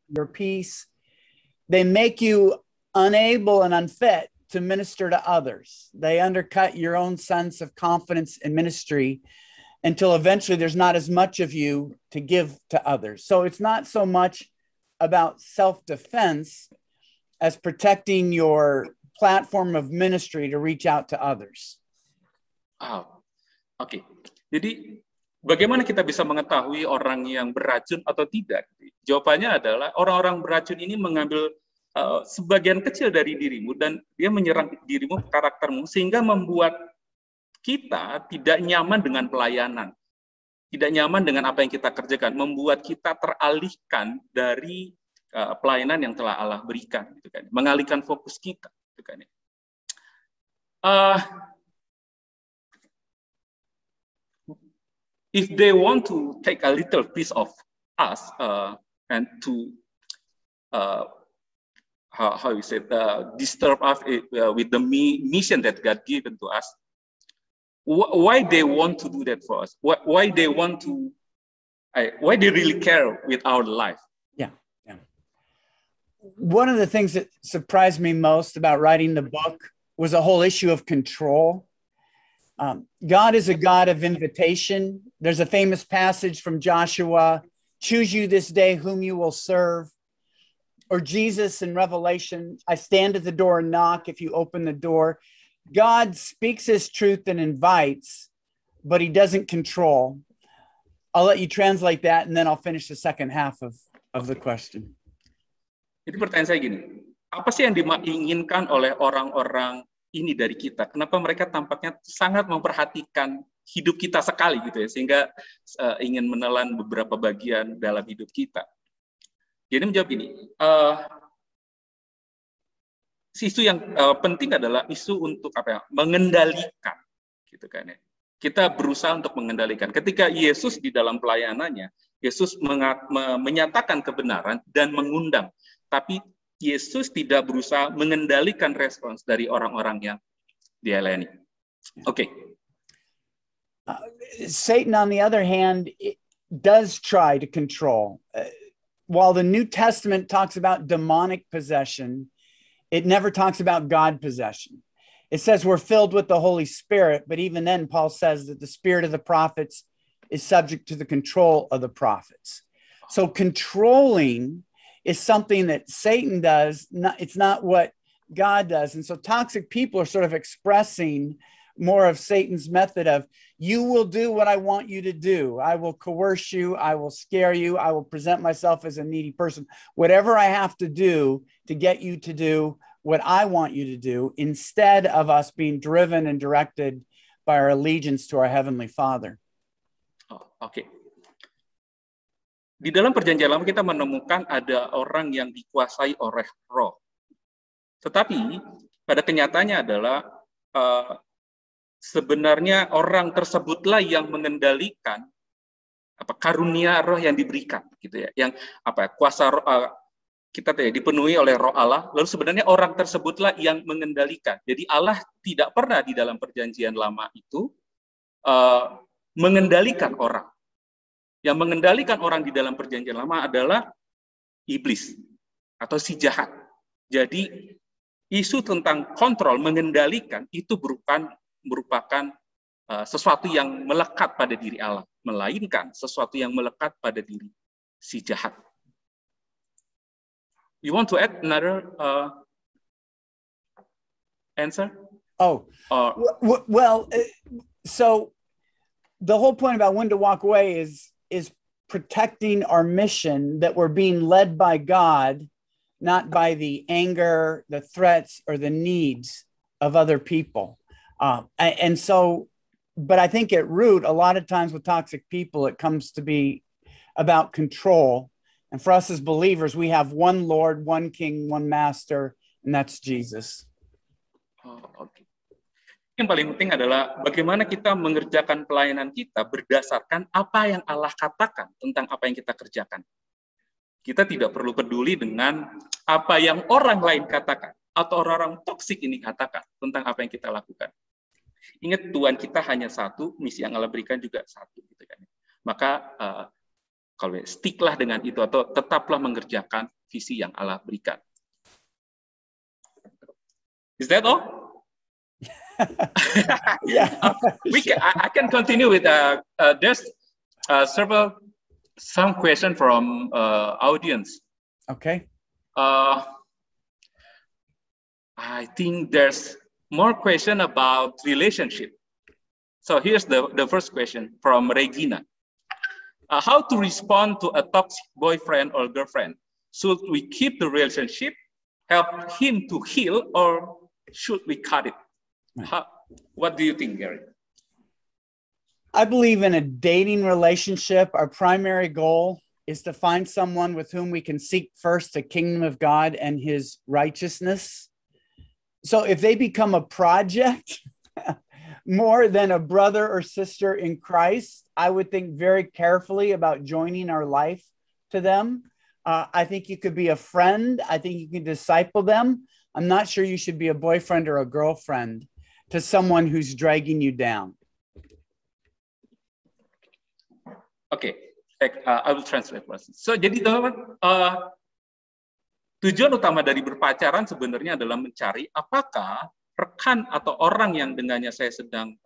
your peace. They make you unable and unfit to minister to others. They undercut your own sense of confidence in ministry until eventually there's not as much of you to give to others. So it's not so much about self-defense as protecting your platform of ministry to reach out to others. Oke. Jadi bagaimana kita bisa mengetahui orang yang beracun atau tidak? Jawabannya adalah orang-orang beracun ini mengambil sebagian kecil dari dirimu dan dia menyerang dirimu, karaktermu, sehingga membuat kita tidak nyaman dengan pelayanan, tidak nyaman dengan apa yang kita kerjakan, membuat kita teralihkan dari pelayanan yang telah Allah berikan, gitu kan? Mengalihkan fokus kita, gitu kan? If they want to take a little piece of us and to how you say disturb us with the mission that God given to us, why they want to do that for us? Why they want to? Why they really care with our life? Yeah. One of the things that surprised me most about writing the book was a whole issue of control. God is a God of invitation. There's a famous passage from Joshua, choose you this day whom you will serve. Or Jesus in Revelation, I stand at the door and knock. If you open the door, God speaks his truth and invites, but he doesn't control. I'll let you translate that and then I'll finish the second half of the question. Jadi pertanyaan saya gini, apa sih yang diinginkan oleh orang-orang ini dari kita? Kenapa mereka tampaknya sangat memperhatikan hidup kita sekali gitu ya, sehingga ingin menelan beberapa bagian dalam hidup kita? Jadi menjawab ini, isu yang penting adalah isu untuk apa ya? Mengendalikan, gitu kan ya. Kita berusaha untuk mengendalikan. Ketika Yesus di dalam pelayanannya, Yesus menyatakan kebenaran dan mengundang, tapi Yesus tidak berusaha mengendalikan respons dari orang-orang yang dilayani. Oke. Satan, on the other hand, does try to control. While the New Testament talks about demonic possession, it never talks about God possession. It says we're filled with the Holy Spirit, but even then Paul says that the spirit of the prophets is subject to the control of the prophets. So controlling is something that Satan does. It's not what God does. And so toxic people are sort of expressing more of Satan's method of, you will do what I want you to do. I will coerce you. I will scare you. I will present myself as a needy person. Whatever I have to do to get you to do what I want you to do, instead of us being driven and directed by our allegiance to our Heavenly Father. Oke. Di dalam perjanjian lama kita menemukan ada orang yang dikuasai oleh roh. Tetapi pada kenyataannya adalah sebenarnya orang tersebutlah yang mengendalikan karunia roh yang diberikan, gitu ya, yang kuasa roh, kita dipenuhi oleh roh Allah. Lalu sebenarnya orang tersebutlah yang mengendalikan. Jadi Allah tidak pernah di dalam perjanjian lama itu mengendalikan orang. Yang mengendalikan orang di dalam perjanjian lama adalah iblis atau si jahat. Jadi isu tentang kontrol, mengendalikan itu merupakan sesuatu yang melekat pada diri Allah, melainkan sesuatu yang melekat pada diri si jahat. You want to add another answer? So the whole point about when to walk away is protecting our mission, that we're being led by God, not by the anger, the threats, or the needs of other people. And so, but I think at root, a lot of times with toxic people, it comes to be about control. And for us as believers, we have one Lord, one King, one Master, and that's Jesus. Okay. Yang paling penting adalah bagaimana kita mengerjakan pelayanan kita berdasarkan apa yang Allah katakan tentang apa yang kita kerjakan. Kita tidak perlu peduli dengan apa yang orang lain katakan atau orang-orang toksik ini katakan tentang apa yang kita lakukan. Ingat, Tuhan kita hanya satu, misi yang Allah berikan juga satu, gitu kan. Maka kalau sticklah dengan itu atau tetaplah mengerjakan visi yang Allah berikan. Is that all? Yeah. I can continue with there's some question from audience. Okay. I think there's more question about relationship. So here's the first question from Regina. How to respond to a toxic boyfriend or girlfriend? Should we keep the relationship, help him to heal, or should we cut it? What do you think, Gary? I believe in a dating relationship, our primary goal is to find someone with whom we can seek first the kingdom of God and his righteousness. So if they become a project more than a brother or sister in Christ, I would think very carefully about joining our life to them. I think you could be a friend. I think you can disciple them. I'm not sure you should be a boyfriend or a girlfriend to someone who's dragging you down. Okay, I will translate. So, jadi teman-teman, tujuan utama dari berpacaran sebenarnya adalah mencari apakah rekan atau orang yang dengannya saya sedang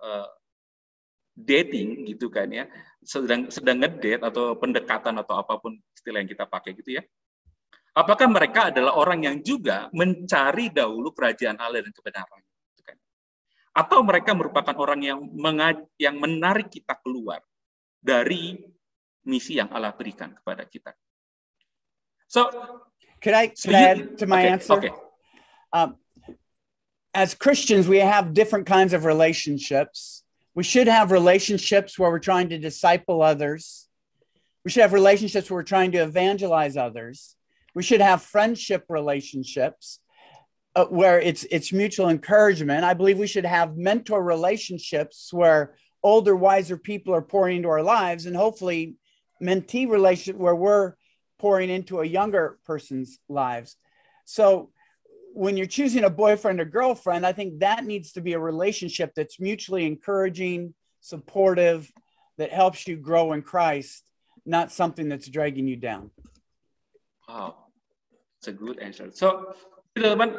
dating gitu kan ya, sedang ngedate atau pendekatan atau apapun istilah yang kita pakai gitu ya. Apakah mereka adalah orang yang juga mencari dahulu kerajaan Allah dan kebenaran, gitu kan? Atau mereka merupakan orang yang menarik kita keluar dari misi yang Allah berikan kepada kita. So, could I add to my answer? Okay. As Christians, we have different kinds of relationships. We should have relationships where we're trying to disciple others. We should have relationships where we're trying to evangelize others. We should have friendship relationships where it's mutual encouragement. I believe we should have mentor relationships where older, wiser people are pouring into our lives, and hopefully mentee relationship where we're pouring into a younger person's lives. So when you're choosing a boyfriend or girlfriend, I think that needs to be a relationship that's mutually encouraging, supportive, that helps you grow in Christ, not something that's dragging you down. Wow, it's a good answer. So, teman-teman,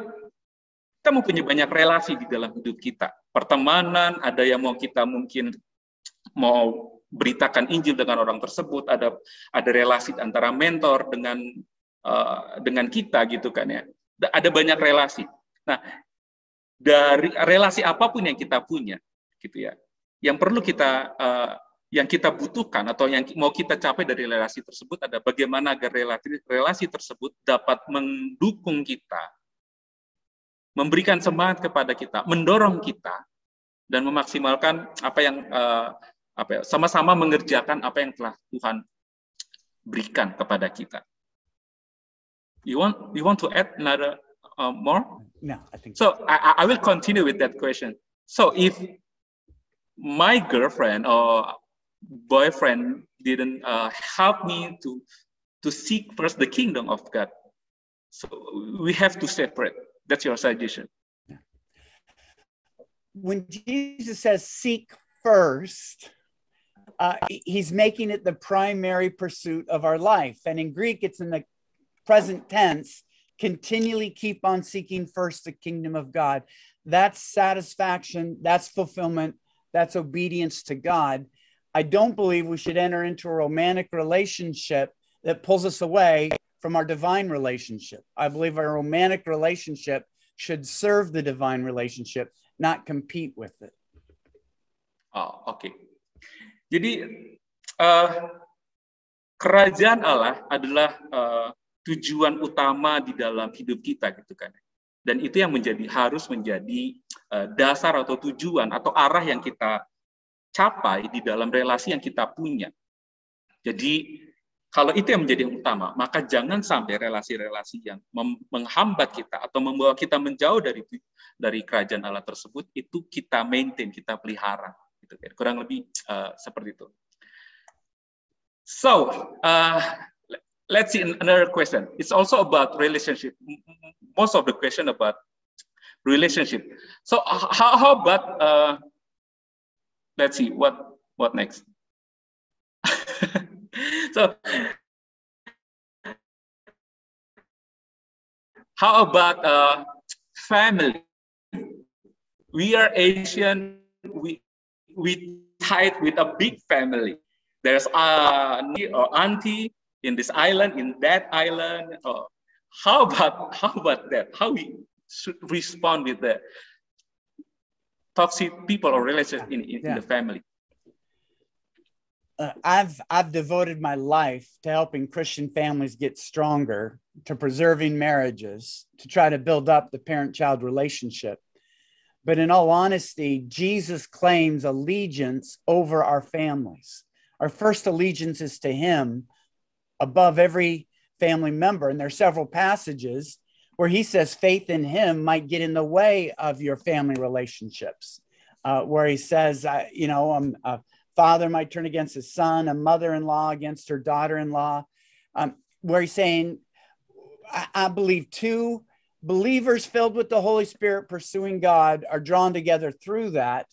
kita mempunyai banyak relasi di dalam hidup kita. Pertemanan, ada yang mau kita mungkin mau beritakan Injil dengan orang tersebut, ada relasi antara mentor dengan kita gitu kan ya. Ada banyak relasi. Nah, dari relasi apapun yang kita punya, gitu ya, yang perlu kita yang kita butuhkan atau yang mau kita capai dari relasi tersebut ada bagaimana agar relasi tersebut dapat mendukung kita, memberikan semangat kepada kita, mendorong kita, dan memaksimalkan apa yang sama-sama mengerjakan apa yang telah Tuhan berikan kepada kita. You want to add another more? No, I think so. I will continue with that question. So if my girlfriend or boyfriend didn't help me to seek first the kingdom of God, so we have to separate. That's your suggestion. When Jesus says seek first, he's making it the primary pursuit of our life. And in Greek, it's in the present tense, continually keep on seeking first the kingdom of God. That's satisfaction, that's fulfillment, that's obedience to God. I don't believe we should enter into a romantic relationship that pulls us away from our divine relationship. I believe our romantic relationship should serve the divine relationship, not compete with it. Oh, okay. Jadi kerajaan Allah adalah tujuan utama di dalam hidup kita, gitu kan. Dan itu yang harus menjadi dasar atau tujuan atau arah yang kita capai di dalam relasi yang kita punya. Jadi kalau itu yang menjadi yang utama, maka jangan sampai relasi-relasi yang menghambat kita atau membawa kita menjauh dari kerajaan Allah tersebut itu kita maintain, kita pelihara, gitu kan. Kurang lebih seperti itu. So let's see another question. It's also about relationship. Most of the question about relationship. So how about let's see what next. So How about family? We are Asian. We tied with a big family. There's or auntie in this island, in that island. How about that? How we should respond with the toxic people or relationships in the family? I've devoted my life to helping Christian families get stronger, to preserving marriages, to try to build up the parent-child relationship. But in all honesty, Jesus claims allegiance over our families. Our first allegiance is to him above every family member. And there are several passages where he says faith in him might get in the way of your family relationships, where he says, a father might turn against his son, a mother-in-law against her daughter-in-law, where he's saying, I believe two believers filled with the Holy Spirit pursuing God are drawn together through that.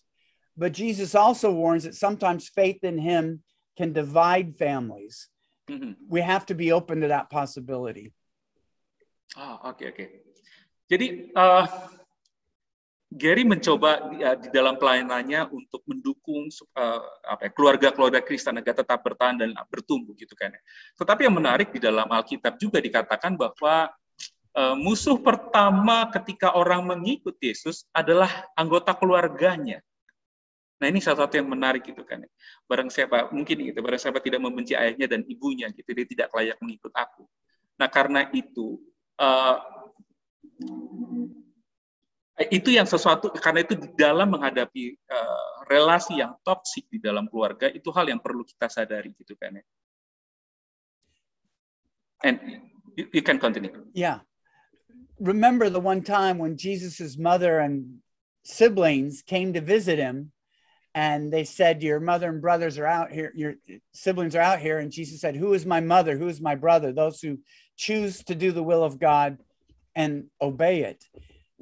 But Jesus also warns that sometimes faith in him can divide families. Mm-hmm. We have to be open to that possibility. Okay. Jadi Gary mencoba di dalam pelayanannya untuk mendukung keluarga-keluarga Kristen agar tetap bertahan dan bertumbuh gitu kan. Tetapi yang menarik di dalam Alkitab juga dikatakan bahwa musuh pertama ketika orang mengikut Yesus adalah anggota keluarganya. Nah, ini salah satu yang menarik gitu kan. Barang siapa tidak membenci ayahnya dan ibunya gitu, dia tidak layak mengikut aku. Nah, karena itu karena itu di dalam menghadapi relasi yang toksik di dalam keluarga, itu hal yang perlu kita sadari gitu kan ya. And you can continue. Yeah. Remember the one time when Jesus's mother and siblings came to visit him, and they said, your mother and brothers are out here, your siblings are out here. And Jesus said, who is my mother? Who is my brother? Those who choose to do the will of God and obey it.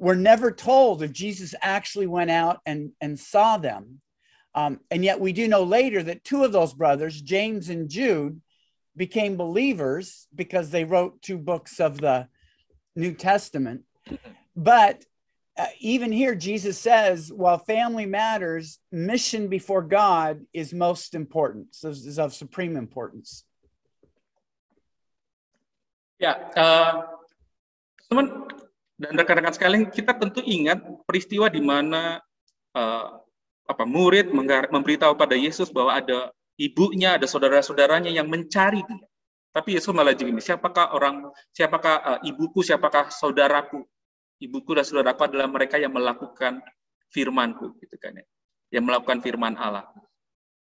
We're never told if Jesus actually went out and saw them. And yet we do know later that two of those brothers, James and Jude, became believers because they wrote two books of the New Testament. But even here, Jesus says, while family matters, mission before God is most important, so is of supreme importance. Ya, teman dan rekan-rekan sekalian, kita tentu ingat peristiwa di mana murid memberitahu pada Yesus bahwa ada ibunya, ada saudara-saudaranya yang mencari dia. Tapi Yesus malah jadi, siapakah ibuku, siapakah saudaraku? Ibuku dan saudaraku adalah mereka yang melakukan firman-Ku, gitu kan ya. Yang melakukan firman Allah.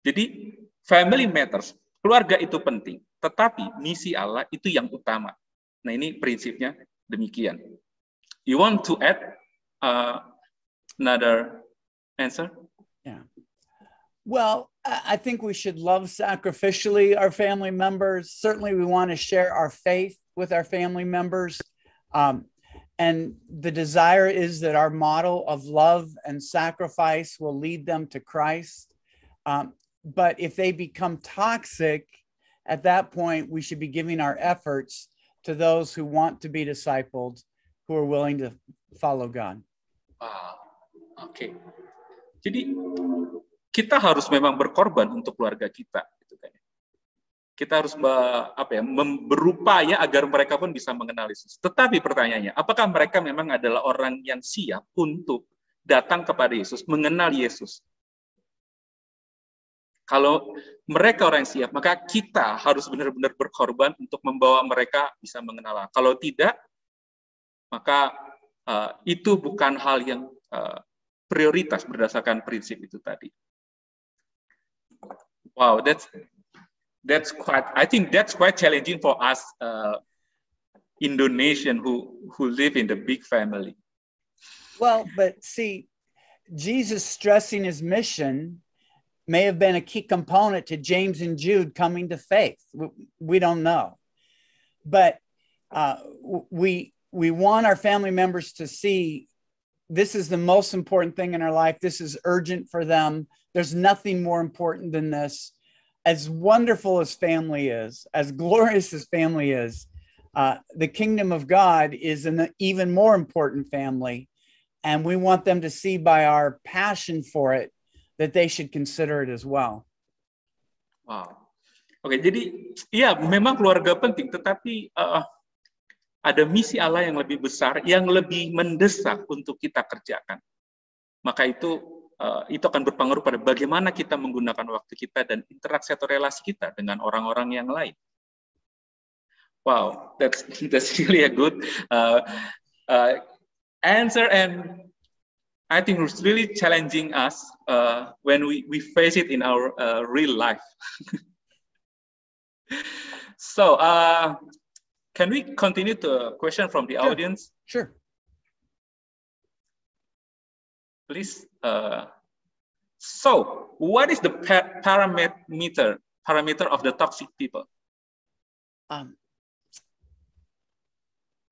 Jadi family matters, keluarga itu penting, tetapi misi Allah itu yang utama. Nah, ini prinsipnya demikian. You want to add another answer? Yeah. Well, I think we should love sacrificially our family members. Certainly, we want to share our faith with our family members. And the desire is that our model of love and sacrifice will lead them to Christ. But if they become toxic, at that point, we should be giving our efforts to those who want to be discipled, who are willing to follow God. Okay. Jadi kita harus memang berkorban untuk keluarga kita, gitu kan. Kita harus berupaya agar mereka pun bisa mengenal Yesus. Tetapi pertanyaannya, apakah mereka memang adalah orang yang siap untuk datang kepada Yesus, mengenal Yesus? Kalau mereka orang yang siap, maka kita harus benar-benar berkorban untuk membawa mereka bisa mengenal Allah. Kalau tidak, maka itu bukan hal yang prioritas berdasarkan prinsip itu tadi. Wow, I think that's quite challenging for us Indonesian who live in the big family. Well, but see, Jesus stressing his mission may have been a key component to James and Jude coming to faith. We don't know, but we want our family members to see this is the most important thing in our life. This is urgent for them. There's nothing more important than this. As wonderful as family is, as glorious as family is, The kingdom of God is an even more important family, and we want them to see by our passion for it that they should consider it as well. Wow. Oke, jadi iya memang keluarga penting, tetapi ada misi Allah yang lebih besar, yang lebih mendesak untuk kita kerjakan. Maka itu akan berpengaruh pada bagaimana kita menggunakan waktu kita dan interaksi atau relasi kita dengan orang-orang yang lain. Wow, that's really a good answer, and I think it's really challenging us when we face it in our real life. So, can we continue to a question from the audience? Sure. Please. So, what is the parameter of the toxic people?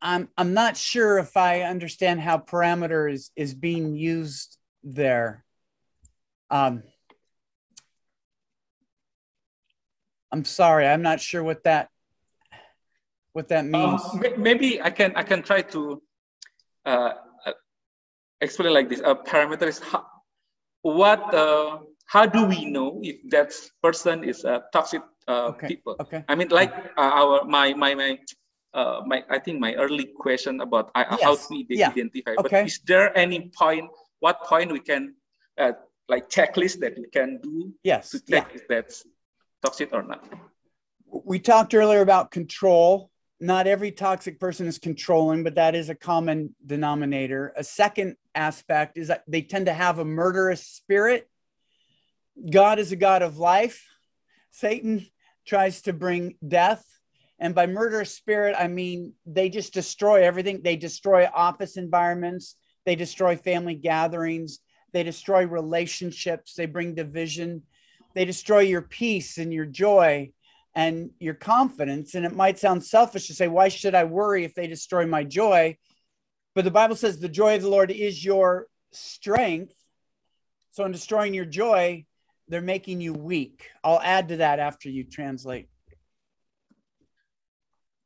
I'm not sure if I understand how parameter is being used there. I'm sorry, I'm not sure what that means. Maybe I can try to explain like this. A parameter is how do we know if that person is a toxic people? Okay. I mean, like I think my early question about how to identify. Okay. But is there any point? What point we can like checklist that we can do to check if that's toxic or not? We talked earlier about control. Not every toxic person is controlling, but that is a common denominator. A second aspect is that they tend to have a murderous spirit. God is a God of life. Satan tries to bring death. And by murderous spirit, I mean, they just destroy everything. They destroy office environments. They destroy family gatherings. They destroy relationships. They bring division. They destroy your peace and your joy and your confidence. And it might sound selfish to say, why should I worry if they destroy my joy? But the Bible says the joy of the Lord is your strength. So in destroying your joy, they're making you weak. I'll add to that after you translate.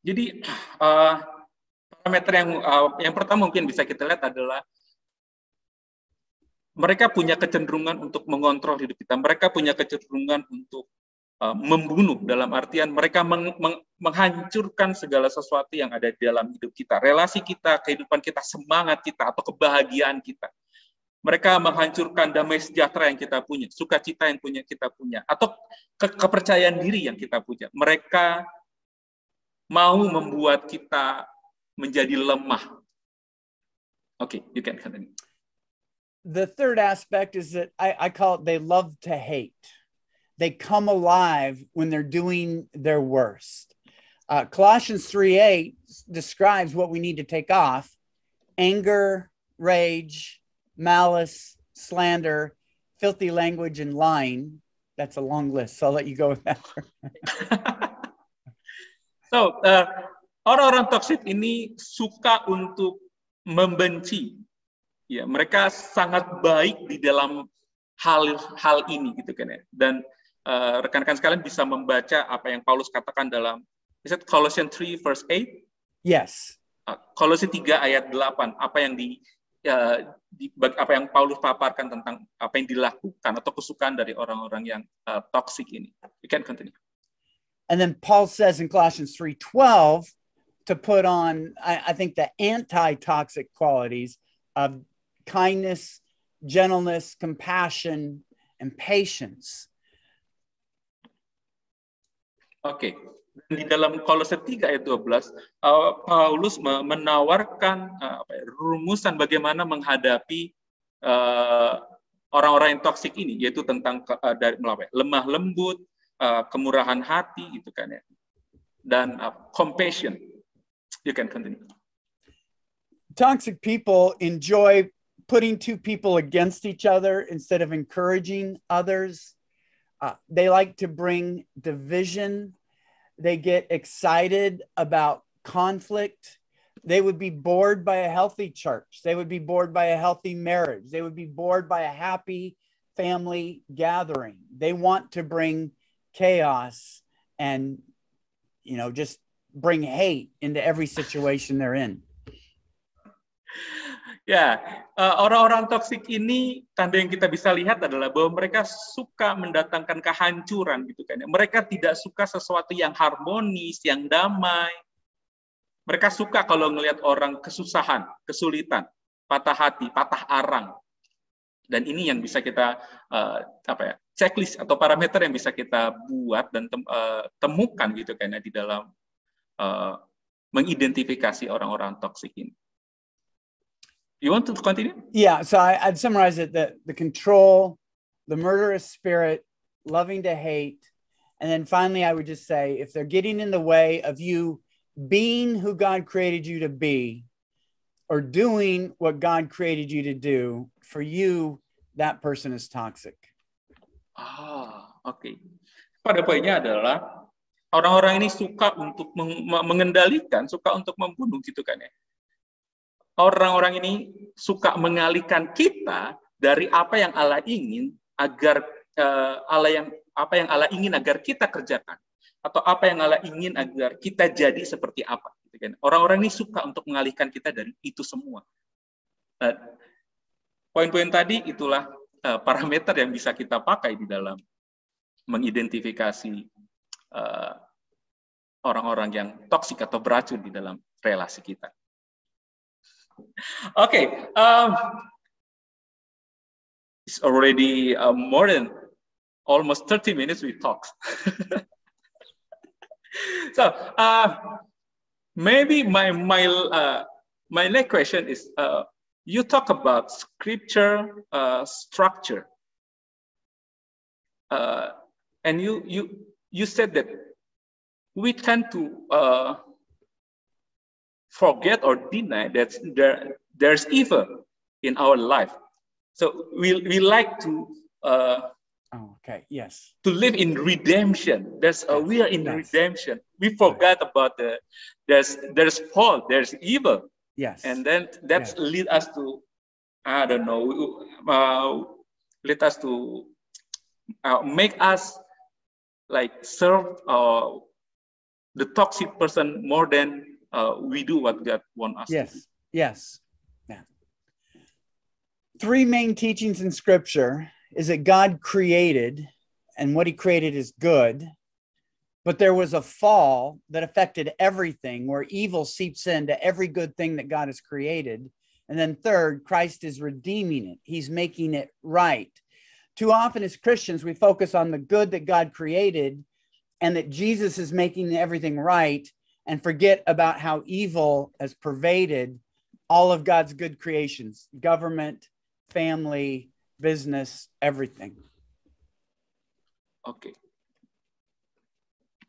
Jadi parameter yang pertama mungkin bisa kita lihat adalah mereka punya kecenderungan untuk mengontrol hidup kita. Mereka punya kecenderungan untuk membunuh, dalam artian mereka menghancurkan segala sesuatu yang ada di dalam hidup kita. Relasi kita, kehidupan kita, semangat kita, atau kebahagiaan kita. Mereka menghancurkan damai sejahtera yang kita punya, sukacita yang kita punya, atau kepercayaan diri yang kita punya. Mereka mau membuat kita menjadi lemah. Okay, you can continue. The third aspect is that I call it they love to hate. They come alive when they're doing their worst. Colossians 3:8 describes what we need to take off: anger, rage, malice, slander, filthy language, and lying. That's a long list, so I'll let you go with that. So, orang-orang toksik ini suka untuk membenci. Ya, mereka sangat baik di dalam hal ini, gitu kan ya. Dan rekan-rekan sekalian bisa membaca apa yang Paulus katakan dalam Colossians 3 verse 8. Yes. Kolose 3 ayat 8. Apa yang Paulus paparkan tentang apa yang dilakukan atau kesukaan dari orang-orang yang toksik ini. You can continue. And then Paul says in Colossians 3:12 to put on, I think, the anti-toxic qualities of kindness, gentleness, compassion, and patience. Oke. Di dalam Kolose 3 ayat 12, Paulus menawarkan rumusan bagaimana menghadapi orang-orang yang toksik ini, yaitu tentang lemah lembut, kemurahan hati, gitu kan ya, dan compassion. You can continue. Toxic people enjoy putting two people against each other instead of encouraging others. They like to bring division. They get excited about conflict. They would be bored by a healthy church. They would be bored by a healthy marriage. They would be bored by a happy family gathering. They want to bring chaos and, just bring hate into every situation they're in. Ya, orang-orang toksik ini tanda yang kita bisa lihat adalah bahwa mereka suka mendatangkan kehancuran gitu kan. Mereka tidak suka sesuatu yang harmonis, yang damai. Mereka suka kalau ngelihat orang kesusahan, kesulitan, patah hati, patah arang. Dan ini yang bisa kita checklist atau parameter yang bisa kita buat dan temukan gitu kan di dalam mengidentifikasi orang-orang toksik ini. You want to continue? Yeah, so I'd summarize it that the control, the murderous spirit, loving to hate, and then finally I would just say if they're getting in the way of you being who God created you to be or doing what God created you to do, for you, that person is toxic. Oke. Pada poinnya adalah orang-orang ini suka untuk mengendalikan, suka untuk membunuh gitu kan ya. Orang-orang ini suka mengalihkan kita dari apa yang Allah ingin agar apa yang Allah ingin agar kita kerjakan atau apa yang Allah ingin agar kita jadi seperti apa. Gitu kan. Orang-orang ini suka untuk mengalihkan kita dari itu semua. Poin-poin tadi itulah parameter yang bisa kita pakai di dalam mengidentifikasi orang-orang yang toksik atau beracun di dalam relasi kita. Okay, it's already more than almost 30 minutes we talked. So maybe my next question is you talk about scripture structure, and you said that we tend to forget or deny that there's evil in our life. So we like to yes, to live in redemption. We are in redemption. We forgot about there's fall, there's evil. Yes, and then that's lead us to lead us to make us like serve the toxic person more than we do what God wants us to do. Yes. Yeah. 3 main teachings in Scripture is that God created, and what He created is good, but there was a fall that affected everything, where evil seeps into every good thing that God has created. And then third, Christ is redeeming it. He's making it right. Too often as Christians, we focus on the good that God created and that Jesus is making everything right, and forget about how evil has pervaded all of God's good creations, government, family, business, everything. Oke.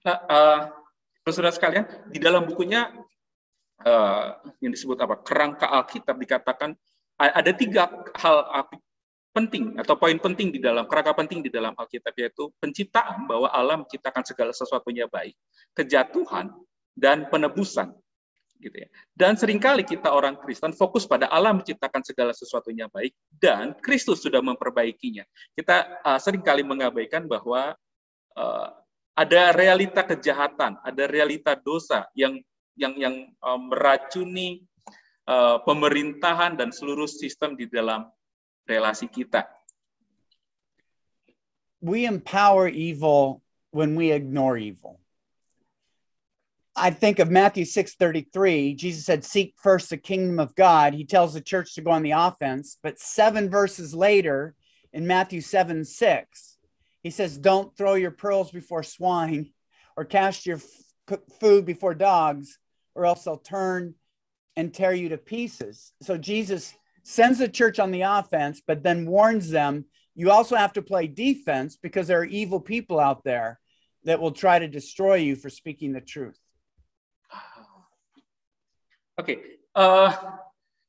Nah, saudara sekalian, di dalam bukunya yang disebut Kerangka Alkitab dikatakan ada 3 hal penting atau poin penting di dalam kerangka penting di dalam Alkitab, yaitu penciptaan, bahwa Allah menciptakan segala sesuatunya baik, kejatuhan, dan penebusan, gitu ya. Dan seringkali kita orang Kristen fokus pada Allah menciptakan segala sesuatunya baik dan Kristus sudah memperbaikinya. Kita seringkali mengabaikan bahwa ada realita kejahatan, ada realita dosa yang meracuni pemerintahan dan seluruh sistem di dalam relasi kita. We empower evil when we ignore evil. I think of Matthew 6:33. Jesus said, seek first the kingdom of God. He tells the church to go on the offense. But 7 verses later, in Matthew 7:6, he says, don't throw your pearls before swine or cast your food before dogs, or else they'll turn and tear you to pieces. So Jesus sends the church on the offense, but then warns them, you also have to play defense because there are evil people out there that will try to destroy you for speaking the truth. Oke,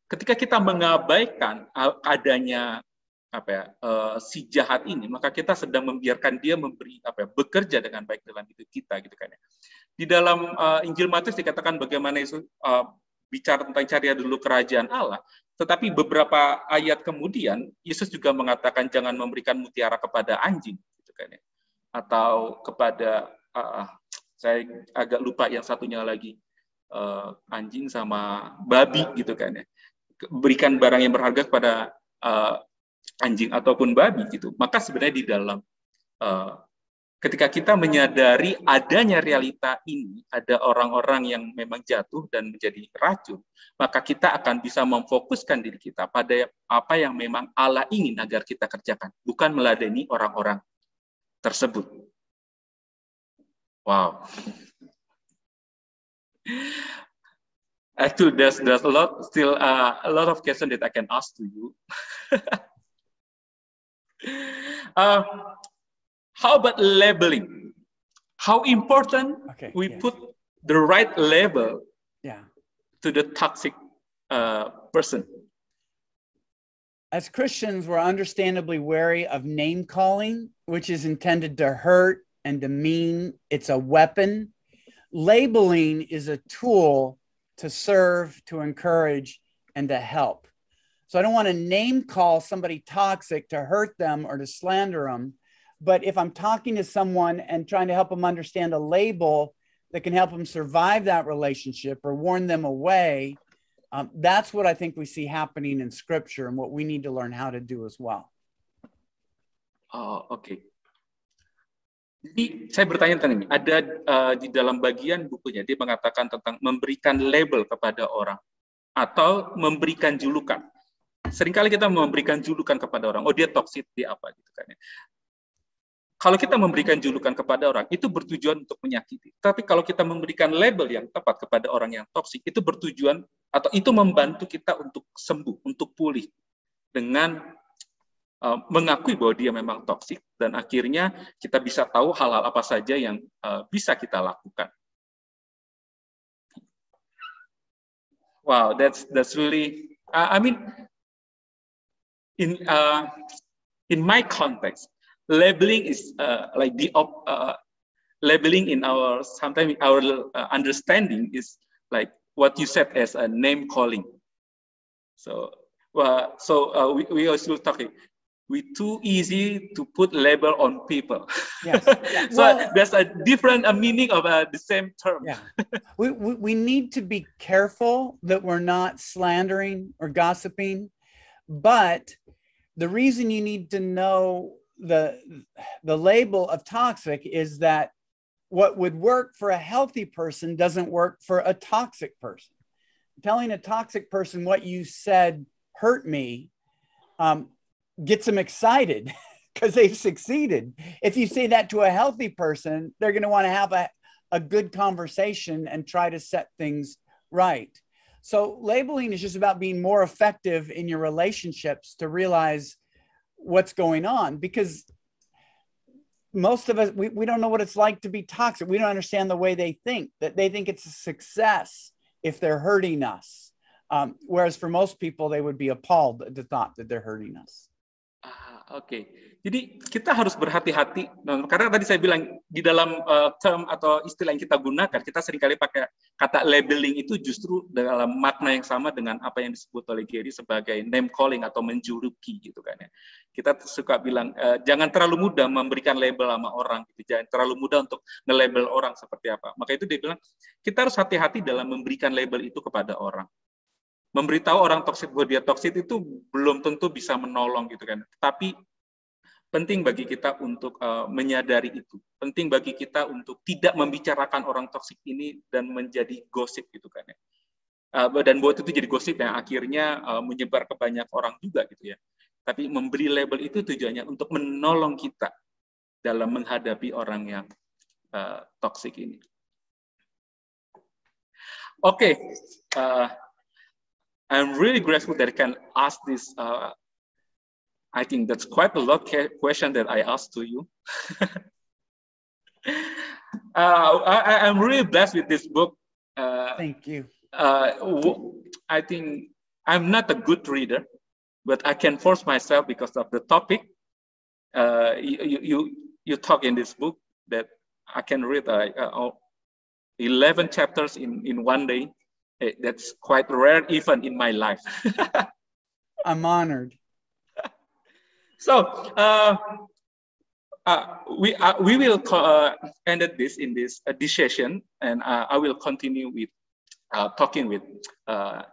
ketika kita mengabaikan adanya si jahat ini, maka kita sedang membiarkan dia bekerja dengan baik dalam hidup kita, gitu kan ya. Di dalam Injil Matius dikatakan bagaimana Yesus bicara tentang cari dulu kerajaan Allah, tetapi beberapa ayat kemudian Yesus juga mengatakan jangan memberikan mutiara kepada anjing, gitu kan ya, atau kepada Saya agak lupa yang satunya lagi, anjing sama babi gitu kan ya. Berikan barang yang berharga kepada anjing ataupun babi gitu. Maka sebenarnya di dalam ketika kita menyadari adanya realita ini, ada orang-orang yang memang jatuh dan menjadi racun, maka kita akan bisa memfokuskan diri kita pada apa yang memang Allah ingin agar kita kerjakan, bukan meladeni orang-orang tersebut. Wow. Actually, there's a lot still a lot of questions that I can ask to you. How about labeling? How important we put the right label to the toxic person? As Christians, we're understandably wary of name calling, which is intended to hurt and demean. It's a weapon. Labeling is a tool to serve, to encourage, and to help. So I don't want to name call somebody toxic to hurt them or to slander them. But if I'm talking to someone and trying to help them understand a label that can help them survive that relationship or warn them away, that's what I think we see happening in Scripture and what we need to learn how to do as well. Oh, oke. Jadi saya bertanya tentang ini. Ada di dalam bagian bukunya dia mengatakan tentang memberikan label kepada orang atau memberikan julukan. Seringkali kita memberikan julukan kepada orang. Oh, dia toksik, dia apa gitu kan ya. Kalau kita memberikan julukan kepada orang, itu bertujuan untuk menyakiti. Tapi kalau kita memberikan label yang tepat kepada orang yang toksik, itu bertujuan atau itu membantu kita untuk sembuh, untuk pulih dengan mengakui bahwa dia memang toksik dan akhirnya kita bisa tahu hal-hal apa saja yang bisa kita lakukan. Wow, that's really. I mean, in my context. Labeling is like the labeling in our sometimes our understanding is like what you said as a name calling. So we also talking. We too easy to put label on people. Yes. So there's a different meaning of the same term. Yeah. We need to be careful that we're not slandering or gossiping, but the reason you need to know the label of toxic is that what would work for a healthy person doesn't work for a toxic person. Telling a toxic person what you said hurt me gets them excited because they've succeeded. If you say that to a healthy person, they're going to want to have a good conversation and try to set things right. So labeling is just about being more effective in your relationships to realize what's going on, because most of us, we don't know what it's like to be toxic. We don't understand the way they think, that they think it's a success if they're hurting us. Whereas for most people, they would be appalled at the thought that they're hurting us. Oke. Jadi kita harus berhati-hati, karena tadi saya bilang di dalam term atau istilah yang kita gunakan, kita seringkali pakai kata labeling itu justru dalam makna yang sama dengan apa yang disebut oleh Gary sebagai name calling atau menjuluki gitu kan ya. Kita suka bilang jangan terlalu mudah memberikan label sama orang, gitu. Jangan terlalu mudah untuk nge-label orang seperti apa. Maka itu dia bilang kita harus hati-hati dalam memberikan label itu kepada orang. Memberitahu orang toksik bahwa dia toksik itu belum tentu bisa menolong gitu kan. Tapi penting bagi kita untuk menyadari itu. Penting bagi kita untuk tidak membicarakan orang toksik ini dan menjadi gosip gitu kan ya. Dan buat itu jadi gosip yang akhirnya menyebar ke banyak orang juga gitu ya. Tapi memberi label itu tujuannya untuk menolong kita dalam menghadapi orang yang toksik ini. Oke. I'm really grateful that I can ask this. I think that's quite a lot question that I asked to you. I'm really blessed with this book. Thank you. I think I'm not a good reader, but I can force myself because of the topic. You talk in this book that I can read 11 chapters in one day. That's quite rare even in my life. I'm honored. So, we will end this in this session, and I will continue with talking with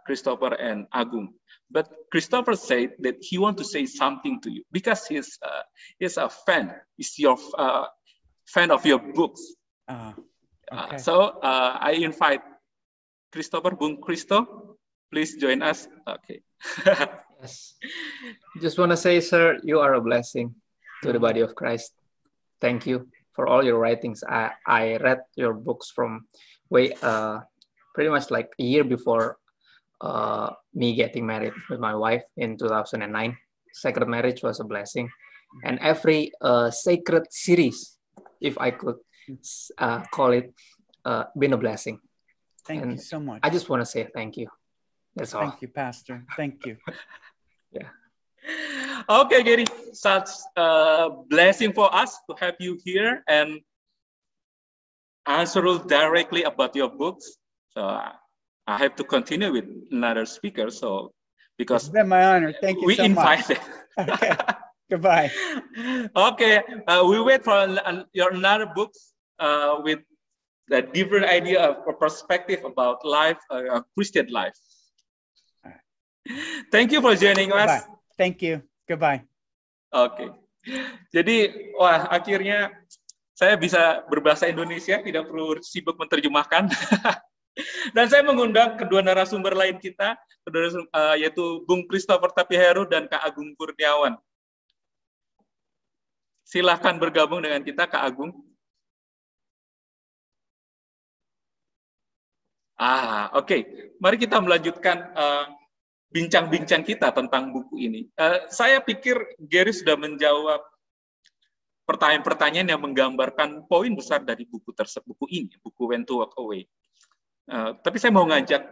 Christopher and Agung. But Christopher said that he wants to say something to you because he's a fan. He's your fan of your books. Okay. So I invite Christopher, Bung Christo, please join us. Okay. Yes. Just want to say, sir, you are a blessing to the body of Christ. Thank you for all your writings. I read your books from pretty much like a year before me getting married with my wife in 2009. Sacred Marriage was a blessing. And every sacred series, if I could call it, been a blessing. Thank you so much. I just want to say thank you. That's all. Thank you, Pastor. Thank you. Yeah. Okay, Gary, such a blessing for us to have you here and answer directly about your books. So I have to continue with another speaker. So because it's been my honor. Thank you so much. Okay. Goodbye. Okay, we wait for your another books with a different idea of a perspective about life, Christian life. Thank you for joining us. Thank you. Goodbye. Oke. Jadi, akhirnya saya bisa berbahasa Indonesia, tidak perlu sibuk menerjemahkan. Dan saya mengundang kedua narasumber lain kita, yaitu Bung Christopher Tapiheru dan Kak Agung Kurniawan. Silahkan bergabung dengan kita, Kak Agung. Oke. Mari kita melanjutkan bincang-bincang kita tentang buku ini. Saya pikir Gary sudah menjawab pertanyaan-pertanyaan yang menggambarkan poin besar dari buku ini, buku When to Walk Away. Tapi saya mau ngajak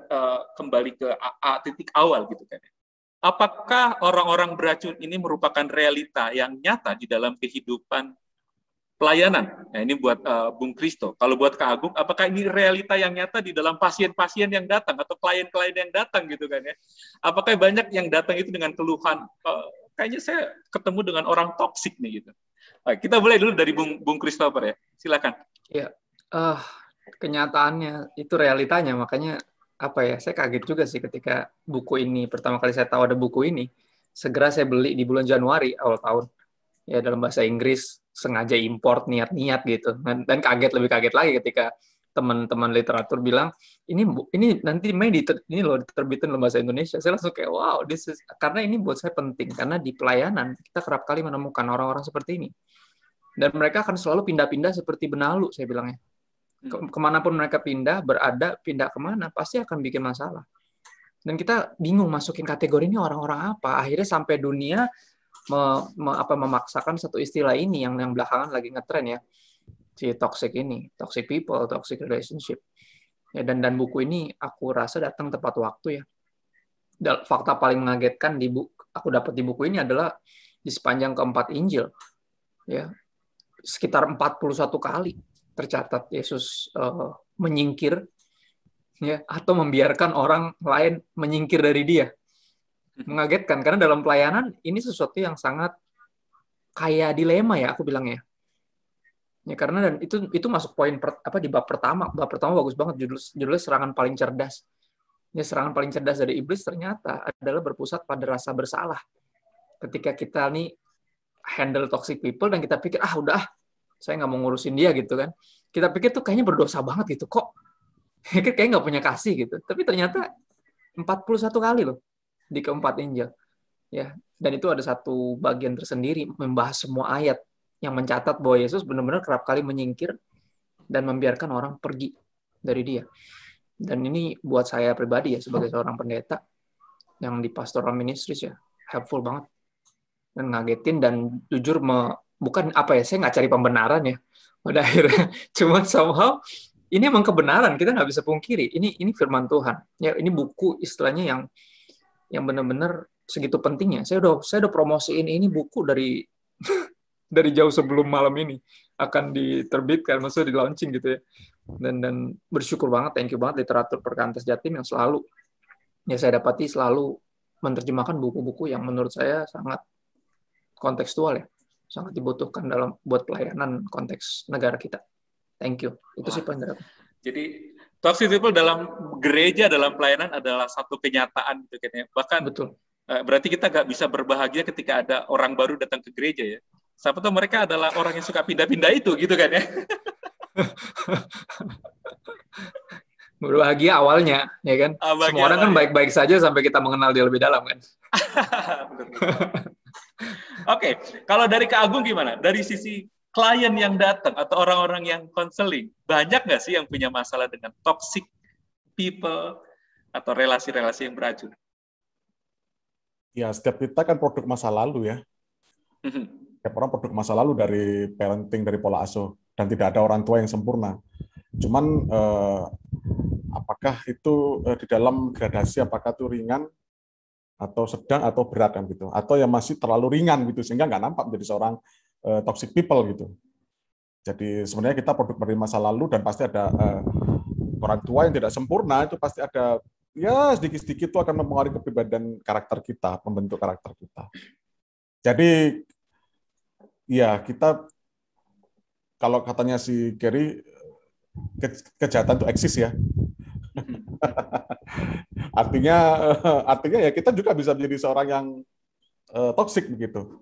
kembali ke titik awal gitu kan. Apakah orang-orang beracun ini merupakan realita yang nyata di dalam kehidupan pelayanan? Nah, ini buat Bung Christo. Kalau buat Kak Agung, apakah ini realita yang nyata di dalam pasien-pasien yang datang atau klien-klien yang datang gitu kan ya? Apakah banyak yang datang itu dengan keluhan? Kayaknya saya ketemu dengan orang toksik nih gitu. Kita mulai dulu dari Bung Christopher ya. Silakan. Ya, kenyataannya itu realitanya, makanya saya kaget juga sih ketika buku ini pertama kali saya tahu ada buku ini. Segera saya beli di bulan Januari awal tahun. Ya, dalam bahasa Inggris, sengaja import niat-niat gitu. Dan lebih kaget lagi ketika teman-teman literatur bilang ini nanti Mei ini loh diterbitin dalam bahasa Indonesia. Saya langsung kayak wow, karena ini buat saya penting karena di pelayanan kita kerap kali menemukan orang-orang seperti ini. Dan mereka akan selalu pindah-pindah seperti benalu, saya bilangnya. Kemanapun mereka pindah kemana, pasti akan bikin masalah. Dan kita bingung masukin kategori ini orang-orang apa. Akhirnya sampai dunia memaksakan satu istilah ini yang belakangan lagi ngetren ya, si toxic people, toxic relationship. Ya, dan buku ini aku rasa datang tepat waktu ya. Dan fakta paling mengagetkan aku dapat di buku ini adalah di sepanjang keempat Injil, ya sekitar 41 kali tercatat Yesus menyingkir, ya, atau membiarkan orang lain menyingkir dari dia. Mengagetkan karena dalam pelayanan ini sesuatu yang sangat kayak dilema ya, aku bilangnya. Ya karena dan itu masuk poin di bab pertama. Bab pertama bagus banget, judulnya serangan paling cerdas. Ya, serangan paling cerdas dari iblis ternyata adalah berpusat pada rasa bersalah. Ketika kita nih handle toxic people dan kita pikir udah saya nggak mau ngurusin dia gitu kan. Kita pikir tuh kayaknya berdosa banget gitu kok. Kayaknya nggak punya kasih gitu. Tapi ternyata 41 kali loh di keempat Injil. Ya, dan itu ada satu bagian tersendiri membahas semua ayat yang mencatat bahwa Yesus benar-benar kerap kali menyingkir dan membiarkan orang pergi dari dia. Dan ini buat saya pribadi ya sebagai seorang pendeta yang di pastoral ministries ya, helpful banget. Dan ngagetin dan jujur bukan saya nggak cari pembenaran ya pada akhirnya, cuma somehow ini emang kebenaran, kita nggak bisa pungkiri. Ini firman Tuhan. Ya, ini buku istilahnya yang benar-benar segitu pentingnya. Saya udah promosiin ini buku dari dari jauh sebelum malam ini akan diterbitkan, maksudnya di launching gitu ya. Dan bersyukur banget, thank you banget literatur Perkantas Jatim yang selalu saya dapati selalu menerjemahkan buku-buku yang menurut saya sangat kontekstual ya. sangat dibutuhkan buat pelayanan konteks negara kita. Thank you. Itu sih poin dari aku. Jadi toxic people dalam gereja, dalam pelayanan adalah satu kenyataan gitu kan ya. Bahkan Betul. Berarti kita nggak bisa berbahagia ketika ada orang baru datang ke gereja ya. Siapa tahu mereka adalah orang yang suka pindah-pindah itu gitu kan ya. Berbahagia awalnya, ya kan? Semua orang kan baik-baik saja sampai kita mengenal dia lebih dalam kan. Oke, kalau dari Kak Agung gimana? Dari sisi klien yang datang atau orang-orang yang konseling, banyak nggak sih yang punya masalah dengan toxic people atau relasi-relasi yang beracun? Ya, setiap kita kan produk masa lalu ya. Setiap orang produk masa lalu dari parenting, dari pola asuh. Dan tidak ada orang tua yang sempurna. Cuman apakah itu di dalam gradasi, apakah itu ringan, atau sedang, atau berat kan gitu. Atau yang masih terlalu ringan gitu, sehingga nggak nampak menjadi seorang toxic people gitu. Jadi sebenarnya kita produk dari masa lalu dan pasti ada orang tua yang tidak sempurna, itu pasti ada, ya sedikit-sedikit itu akan mempengaruhi kepribadian karakter kita, membentuk karakter kita. Jadi ya kita, kalau katanya si Gary, kejahatan itu eksis ya. artinya ya kita juga bisa menjadi seorang yang toksik begitu.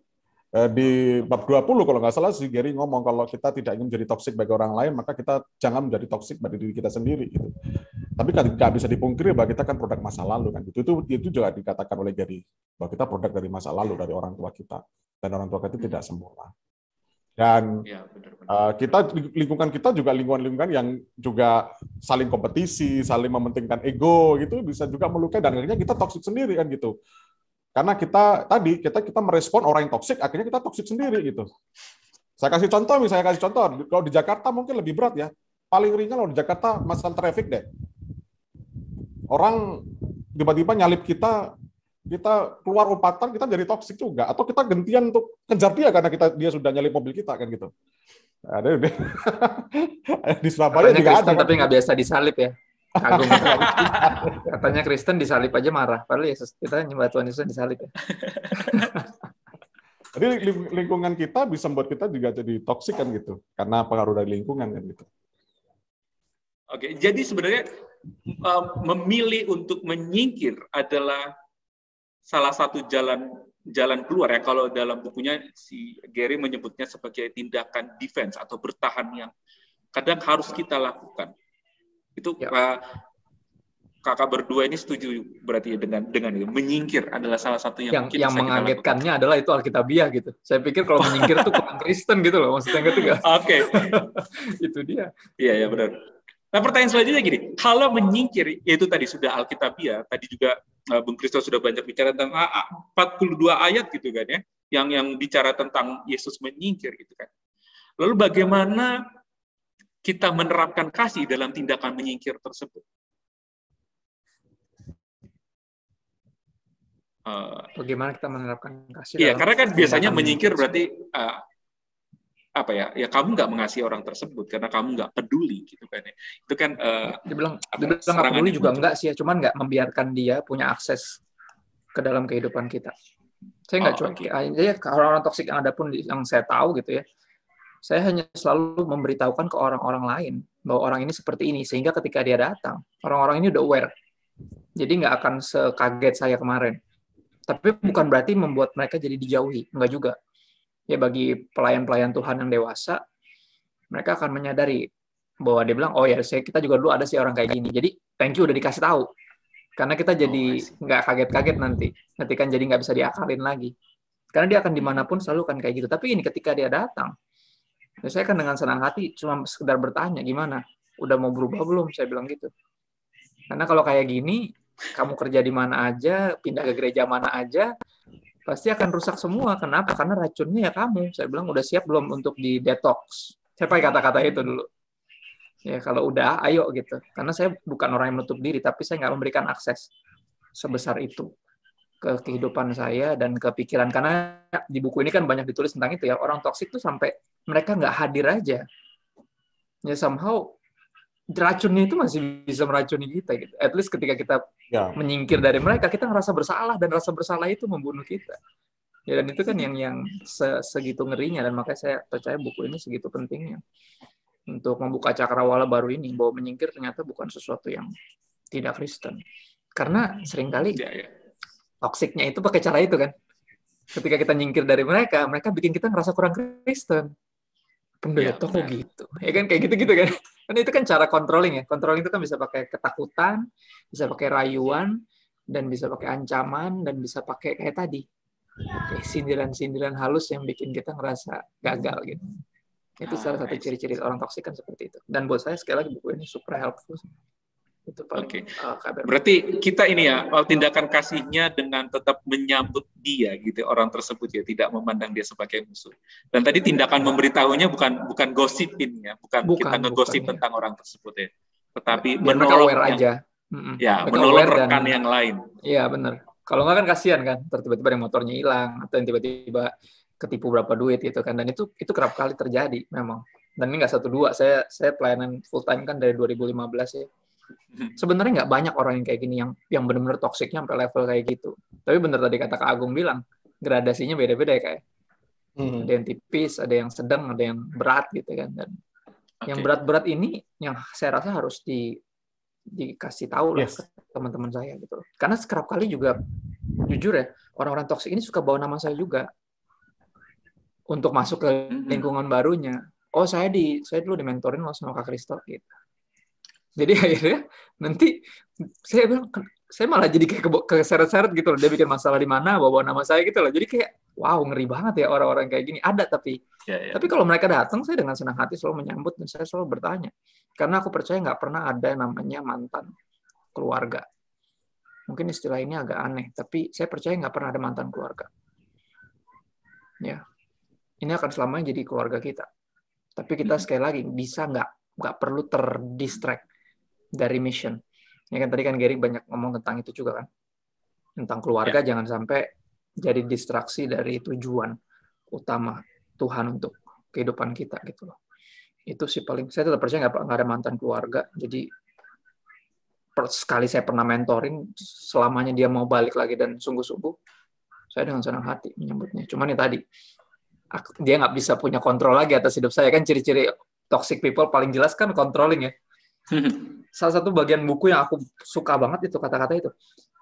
Di bab 20 kalau nggak salah si Gary ngomong kalau kita tidak ingin menjadi toksik bagi orang lain, maka kita jangan menjadi toksik bagi diri kita sendiri gitu. Tapi kan nggak bisa dipungkiri bahwa kita kan produk masa lalu kan gitu. Itu juga dikatakan oleh Gary bahwa kita produk dari masa lalu, dari orang tua kita, dan orang tua kita tidak sempurna. Dan ya, benar. Lingkungan kita juga lingkungan yang juga saling kompetisi, saling mementingkan ego gitu, bisa juga melukai dan akhirnya kita toksik sendiri kan gitu. Karena kita merespon orang yang toksik, akhirnya kita toksik sendiri gitu. Saya kasih contoh, kalau di Jakarta mungkin lebih berat ya. Paling ringan kalau di Jakarta masalah traffic deh. Orang tiba-tiba nyalip kita keluar umpatan, kita jadi toksik juga. Atau kita gantian untuk kejar dia karena dia sudah nyalip mobil kita kan gitu. Ada di Surabaya juga ada. Tapi nggak biasa disalip ya. Agung katanya Kristen disalip aja marah. Padahal Yesus, kita nyembah Tuhan Yesus disalip ya. Jadi lingkungan kita bisa membuat kita juga jadi toksik kan gitu. Karena pengaruh dari lingkungan kan gitu. Oke, jadi sebenarnya memilih untuk menyingkir adalah salah satu jalan keluar ya. Kalau dalam bukunya si Gary menyebutnya sebagai tindakan defense atau bertahan yang kadang harus kita lakukan. Itu ya. Kakak berdua ini setuju berarti ya dengan itu. Menyingkir adalah salah satu yang mungkin yang mengagetkannya adalah itu Alkitabiah gitu. Saya pikir kalau menyingkir itu kurang Kristen gitu loh, maksudnya ketiga. Oke. Itu dia. Iya benar. Nah, pertanyaan selanjutnya gini, kalau menyingkir, yaitu tadi sudah Alkitabiah, tadi juga Bung Kristo sudah banyak bicara tentang 42 ayat gitu kan ya, yang bicara tentang Yesus menyingkir gitu kan. Lalu bagaimana kita menerapkan kasih dalam tindakan menyingkir tersebut? Bagaimana kita menerapkan kasih? Iya, karena kan biasanya menyingkir berarti apa ya kamu nggak mengasihi orang tersebut karena kamu nggak peduli gitu kan ya. Itu kan dibilang nggak peduli juga enggak sih ya, cuman nggak membiarkan dia punya akses ke dalam kehidupan kita. Saya nggak cuek. Jadi orang-orang toksik yang ada pun yang saya tahu gitu ya, saya hanya selalu memberitahukan ke orang-orang lain bahwa orang ini seperti ini, sehingga ketika dia datang orang-orang ini udah aware, jadi nggak akan sekaget saya kemarin. Tapi bukan berarti membuat mereka jadi dijauhi, enggak juga. Ya bagi pelayan-pelayan Tuhan yang dewasa, mereka akan menyadari bahwa dia bilang, oh ya kita juga dulu ada sih orang kayak gini. Jadi thank you udah dikasih tahu. Karena kita jadi nggak kaget-kaget nanti. Nanti kan jadi nggak bisa diakalin lagi. Karena dia akan dimanapun selalu kan kayak gitu. Tapi ini ketika dia datang, ya saya kan dengan senang hati cuma sekedar bertanya, gimana? Udah mau berubah belum? Saya bilang gitu. Karena kalau kayak gini, kamu kerja di mana aja, pindah ke gereja mana aja, pasti akan rusak semua. Kenapa? Karena racunnya ya kamu. Saya bilang, udah siap belum untuk di detox? Saya pakai kata-kata itu dulu. Ya kalau udah, ayo gitu. Karena saya bukan orang yang menutup diri, tapi saya nggak memberikan akses sebesar itu ke kehidupan saya dan ke pikiran. Karena di buku ini kan banyak ditulis tentang itu ya. Orang toksik tuh sampai mereka nggak hadir aja. Ya somehow racunnya itu masih bisa meracuni kita gitu. At least ketika kita menyingkir dari mereka, kita ngerasa bersalah, dan rasa bersalah itu membunuh kita. Ya, dan itu kan yang segitu ngerinya, dan makanya saya percaya buku ini segitu pentingnya untuk membuka cakrawala baru ini, bahwa menyingkir ternyata bukan sesuatu yang tidak Kristen. Karena seringkali toksiknya itu pakai cara itu kan. Ketika kita nyingkir dari mereka bikin kita ngerasa kurang Kristen. Pendeta kok gitu. Ya kan kayak gitu-gitu kan. Kan itu kan cara controlling ya. Controlling itu kan bisa pakai ketakutan, bisa pakai rayuan, dan bisa pakai ancaman, dan bisa pakai kayak tadi. Kayak sindiran-sindiran halus yang bikin kita ngerasa gagal gitu. Itu salah satu ciri-ciri orang toksik kan seperti itu. Dan buat saya sekali lagi buku ini super helpful. Itu paling kabar. Berarti kita ini ya, tindakan kasihnya dengan tetap menyambut dia gitu, orang tersebut ya, tidak memandang dia sebagai musuh. Dan tadi tindakan memberitahunya bukan gosipin ya, bukan kita ngegosip tentang orang tersebut ya, tetapi menolong aja. Ya, menolong rekan yang lain. Iya, benar. Kalau nggak kan kasihan kan, tiba-tiba yang motornya hilang atau yang tiba-tiba ketipu berapa duit gitu kan, dan itu kerap kali terjadi memang. Dan ini nggak 1-2, saya pelayanan full time kan dari 2015 ya. Sebenarnya nggak banyak orang yang kayak gini yang benar-benar toksiknya sampai level kayak gitu. Tapi benar tadi kata Kak Agung bilang, gradasinya beda-beda ya kayak. Ada yang tipis, ada yang sedang, ada yang berat gitu kan. Dan yang berat-berat ini yang saya rasa harus dikasih tahu lah ke teman-teman saya gitu. Karena kerap kali juga jujur ya, orang-orang toksik ini suka bawa nama saya juga untuk masuk ke lingkungan barunya. Oh, saya dulu dimentorin loh sama Kak Kristo gitu. Jadi akhirnya nanti saya bilang, saya malah jadi kayak keseret-seret gitu loh. Dia bikin masalah di mana, bawa nama saya gitu loh. Jadi kayak, wow, ngeri banget ya orang-orang kayak gini. Ada tapi kalau mereka datang, saya dengan senang hati selalu menyambut dan saya selalu bertanya. Karena aku percaya nggak pernah ada yang namanya mantan keluarga. Mungkin istilah ini agak aneh, tapi saya percaya nggak pernah ada mantan keluarga. Ya, ini akan selamanya jadi keluarga kita. Tapi kita sekali lagi bisa nggak perlu terdistract dari mission. Ya kan tadi kan Gary banyak ngomong tentang itu juga kan. Tentang keluarga jangan sampai jadi distraksi dari tujuan utama Tuhan untuk kehidupan kita gitu loh. Itu sih paling, saya tetap percaya nggak ada mantan keluarga. Jadi sekali saya pernah mentoring, selamanya dia mau balik lagi dan sungguh-sungguh, saya dengan senang hati menyambutnya. Cuman ya tadi, dia nggak bisa punya kontrol lagi atas hidup saya. Kan ciri-ciri toxic people paling jelas kan controlling ya. Salah satu bagian buku yang aku suka banget itu kata-kata itu.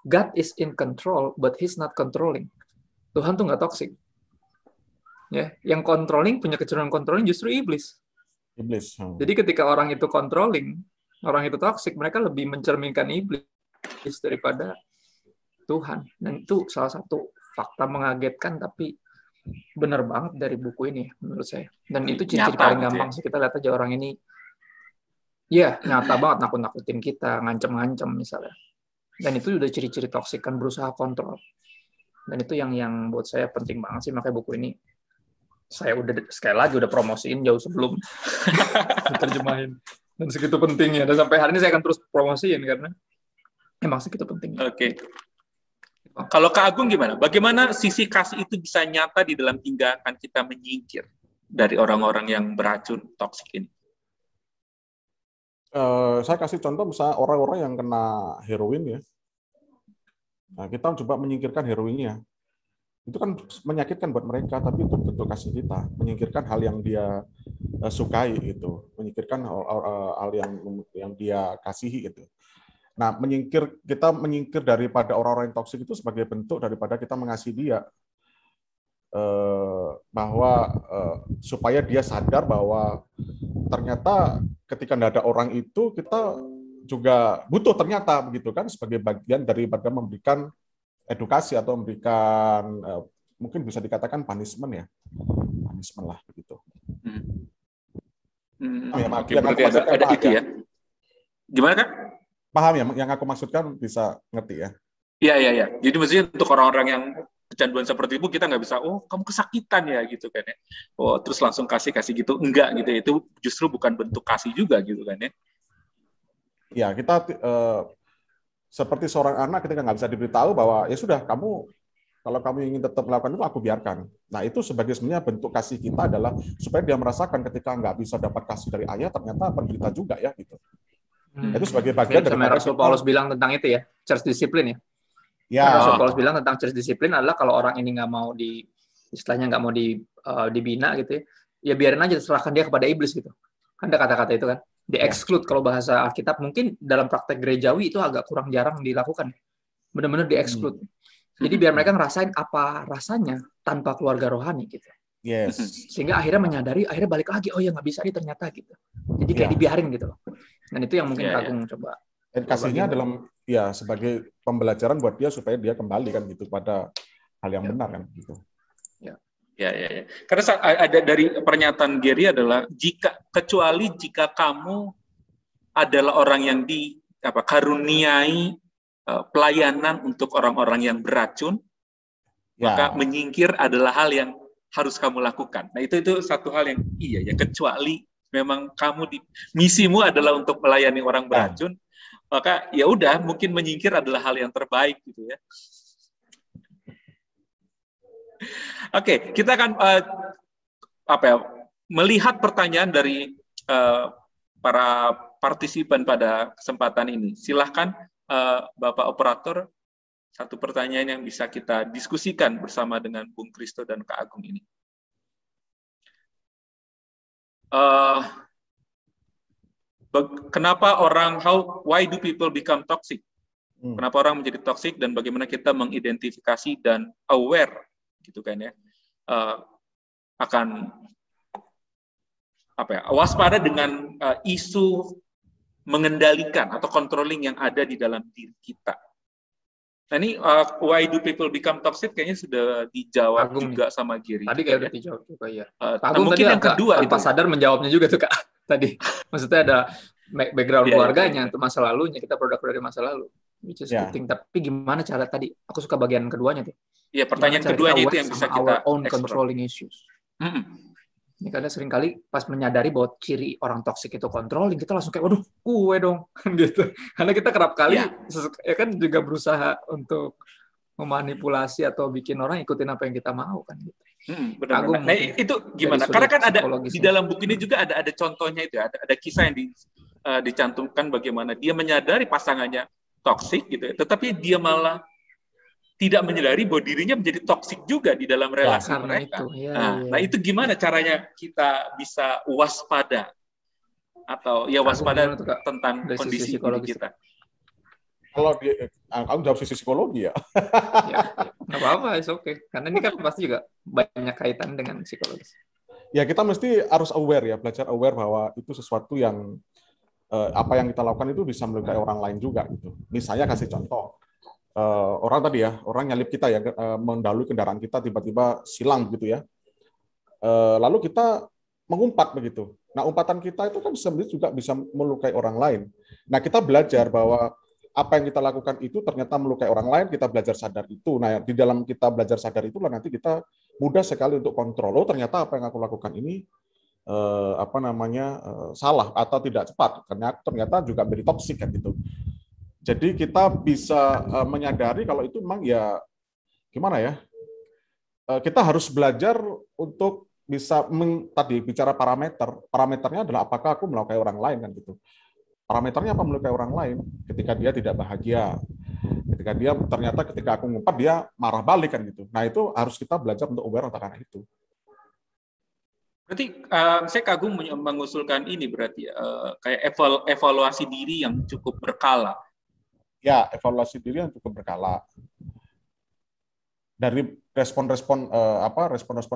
God is in control, but He's not controlling. Tuhan tuh nggak toxic. Ya, yang controlling, punya kecenderungan controlling justru iblis. Jadi ketika orang itu controlling, orang itu toxic, mereka lebih mencerminkan iblis daripada Tuhan. Dan itu salah satu fakta mengagetkan, tapi benar banget dari buku ini menurut saya. Dan itu ciri-ciri paling gampang sih, kita lihat aja orang ini. Ya, nyata banget nakut-nakutin kita, ngancem-ngancem misalnya. Dan itu udah ciri-ciri toksik kan, berusaha kontrol. Dan itu yang buat saya penting banget sih, makanya buku ini saya udah sekali lagi udah promosiin jauh sebelum diterjemahin. Dan segitu pentingnya. Dan sampai hari ini saya akan terus promosiin karena emang segitu pentingnya. Oke. Kalau Kak Agung gimana? Bagaimana sisi kasih itu bisa nyata di dalam tindakan kita menyingkir dari orang-orang yang beracun toksik ini? Saya kasih contoh misalnya orang-orang yang kena heroin ya. Nah, kita coba menyingkirkan heroinnya. Itu kan menyakitkan buat mereka, tapi itu bentuk kasih kita. Menyingkirkan hal yang dia sukai gitu, menyingkirkan hal yang dia kasihi gitu. Nah, kita menyingkir daripada orang-orang yang toksik itu sebagai bentuk daripada kita mengasihi dia. Bahwa supaya dia sadar bahwa ternyata ketika tidak ada orang itu kita juga butuh ternyata begitu kan, sebagai bagian daripada memberikan edukasi atau memberikan mungkin bisa dikatakan punishment ya, punishment lah begitu. Berarti ada itu ya. Gimana Kak? Paham ya, yang aku maksudkan bisa ngerti ya? Iya. Jadi maksudnya untuk orang-orang yang kecanduan seperti itu kita nggak bisa, oh kamu kesakitan ya gitu kan ya, oh terus langsung kasih gitu, enggak gitu, itu justru bukan bentuk kasih juga gitu kan ya. Ya kita seperti seorang anak ketika nggak bisa diberitahu bahwa ya sudah kamu kalau kamu ingin tetap melakukan itu aku biarkan. Nah itu sebagai sebenarnya bentuk kasih kita adalah supaya dia merasakan ketika nggak bisa dapat kasih dari ayah ternyata penderita juga ya gitu. Itu sebagai bagian dari Rasul Paulus bilang tentang itu ya, church discipline ya. Rasul Paulus bilang tentang church discipline adalah kalau orang ini nggak mau istilahnya nggak mau dibina gitu ya biarin aja, serahkan dia kepada iblis gitu. Kan ada kata-kata itu kan, di-exclude kalau bahasa Alkitab. Mungkin dalam praktek gerejawi itu agak kurang jarang dilakukan, benar-benar di-exclude. Jadi biar mereka ngerasain apa rasanya tanpa keluarga rohani gitu. Yes. Sehingga akhirnya menyadari, akhirnya balik lagi, oh ya nggak bisa nih ternyata gitu. Jadi kayak dibiarin gitu. Dan itu yang mungkin Agung coba. Edukasinya dalam sebagai pembelajaran buat dia supaya dia kembali kan gitu pada hal yang benar kan gitu. Ya. Karena ada dari pernyataan Gary adalah kecuali jika kamu adalah orang yang karuniai pelayanan untuk orang-orang yang beracun, maka menyingkir adalah hal yang harus kamu lakukan. Nah, itu satu hal yang kecuali memang misimu adalah untuk melayani orang beracun, maka ya udah, mungkin menyingkir adalah hal yang terbaik gitu ya. Oke, kita akan melihat pertanyaan dari para partisipan pada kesempatan ini. Silahkan Bapak Operator, satu pertanyaan yang bisa kita diskusikan bersama dengan Bung Kristo dan Kak Agung ini. Kenapa why do people become toxic? Kenapa orang menjadi toxic dan bagaimana kita mengidentifikasi dan aware gitu kan ya, akan waspada dengan isu mengendalikan atau controlling yang ada di dalam diri kita. Nah ini why do people become toxic kayaknya sudah dijawab Agung juga sama Gary. Tadi kayak udah dijawab juga ya. Agung mungkin yang kedua tanpa sadar menjawabnya juga tuh Kak tadi. Maksudnya ada background keluarganya, untuk masa lalunya, kita produk dari masa lalu. Which is penting. Tapi gimana cara tadi? Aku suka bagian keduanya tuh. Iya, pertanyaan keduanya itu yang bisa kita our own controlling issues. Ini karena seringkali pas menyadari bahwa ciri orang toksik itu controlling, kita langsung kayak, waduh, gue dong, gitu. Karena kita kerap kali ya kan juga berusaha untuk memanipulasi atau bikin orang ikutin apa yang kita mau kan. Gitu. Benar-benar. Nah itu gimana? Karena kan ada di dalam buku ini juga ada contohnya itu, ada kisah yang dicantumkan bagaimana dia menyadari pasangannya toksik gitu, tetapi dia malah tidak menyadari bahwa dirinya menjadi toksik juga di dalam relasi mereka. Nah, itu gimana caranya kita bisa waspada atau waspada tentang kondisi diri kita? Kalau aku jawab sisi psikologi ya. Nggak apa-apa, it's okay. Karena ini kan pasti juga banyak kaitan dengan psikologis. Ya kita mesti harus aware ya, belajar aware bahwa itu sesuatu yang apa yang kita lakukan itu bisa melukai orang lain juga gitu. Misalnya kasih contoh. Orang tadi ya, orang nyalip kita ya, mendahului kendaraan kita tiba-tiba silang gitu ya. Lalu kita mengumpat begitu. Nah, umpatan kita itu kan sebenarnya juga bisa melukai orang lain. Nah, kita belajar bahwa apa yang kita lakukan itu ternyata melukai orang lain, kita belajar sadar itu. Nah, di dalam kita belajar sadar itulah nanti kita mudah sekali untuk kontrol. Oh, ternyata apa yang aku lakukan ini salah atau tidak tepat. Ternyata juga menjadi toksik kan gitu. Jadi kita bisa menyadari kalau itu memang ya gimana ya, kita harus belajar untuk bisa tadi bicara parameternya adalah apakah aku melukai orang lain kan gitu. Parameternya apa melukai orang lain? Ketika dia tidak bahagia, ketika dia ternyata ketika aku ngumpat dia marah balik kan gitu. Nah itu harus kita belajar untuk aware karena itu. Berarti saya kagum mengusulkan ini berarti kayak evaluasi diri yang cukup berkala. Ya, evaluasi diri yang cukup berkala. Dari respon-respon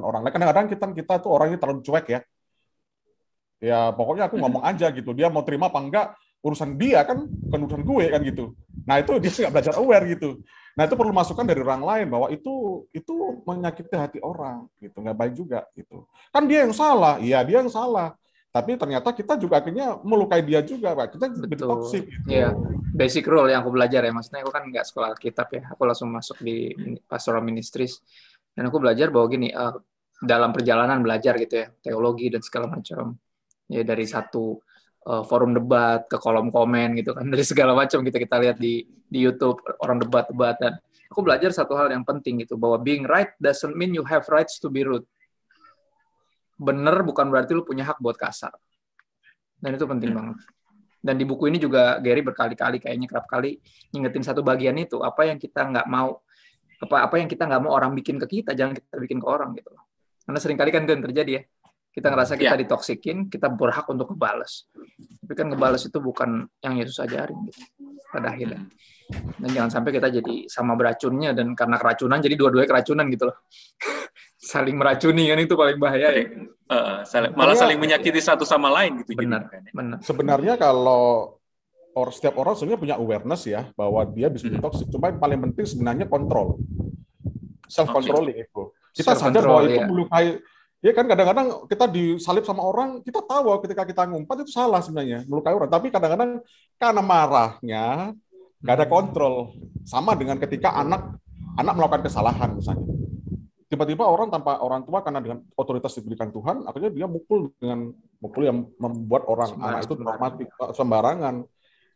orang lain. Kadang-kadang kita tuh orangnya terlalu cuek ya. Ya, pokoknya aku ngomong aja gitu. Dia mau terima apa enggak, urusan dia kan, bukan urusan gue kan gitu. Nah, itu dia nggak belajar aware gitu. Nah, itu perlu masukan dari orang lain bahwa itu menyakiti hati orang gitu, nggak baik juga gitu. Kan dia yang salah. Iya, dia yang salah. Tapi ternyata kita juga akhirnya melukai dia juga, Pak. Kita jadi toksik. Gitu. Iya, basic rule yang aku belajar ya. Maksudnya aku kan nggak sekolah Alkitab ya. Aku langsung masuk di pastoral ministries. Dan aku belajar bahwa gini, dalam perjalanan belajar gitu ya, teologi dan segala macam. Ya dari satu forum debat ke kolom komen gitu kan. Dari segala macam kita lihat di YouTube, orang debat-debatan. Aku belajar satu hal yang penting gitu, bahwa being right doesn't mean you have rights to be rude. Bener bukan berarti lu punya hak buat kasar. Dan itu penting banget. Dan di buku ini juga Gary berkali-kali kayaknya kerap kali ngingetin satu bagian itu, apa yang kita nggak mau Apa yang kita nggak mau orang bikin ke kita, jangan kita bikin ke orang gitu. Karena seringkali kan itu yang terjadi ya. Kita ngerasa kita ditoksikin, kita berhak untuk ngebales. Tapi kan ngebales itu bukan yang Yesus ajarin gitu, pada akhirnya. Dan jangan sampai kita jadi sama beracunnya, dan karena keracunan jadi dua-duanya keracunan gitu loh. Saling meracuni kan, itu paling bahaya ya. Malah saling menyakiti satu sama lain gitu. Benar. Sebenarnya kalau setiap orang sebenarnya punya awareness ya bahwa dia bisa toxic. Cuma yang paling penting sebenarnya kontrol, self controlling itu. Kita sadar bahwa itu melukai. Ya kan kadang-kadang kita disalib sama orang, kita tahu ketika kita ngumpat itu salah sebenarnya, melukai orang. Tapi kadang-kadang karena marahnya nggak ada kontrol. Sama dengan ketika anak melakukan kesalahan misalnya. Tiba-tiba orang tanpa orang tua karena dengan otoritas diberikan Tuhan, akhirnya dia mukul yang membuat anak itu traumatik, sembarangan.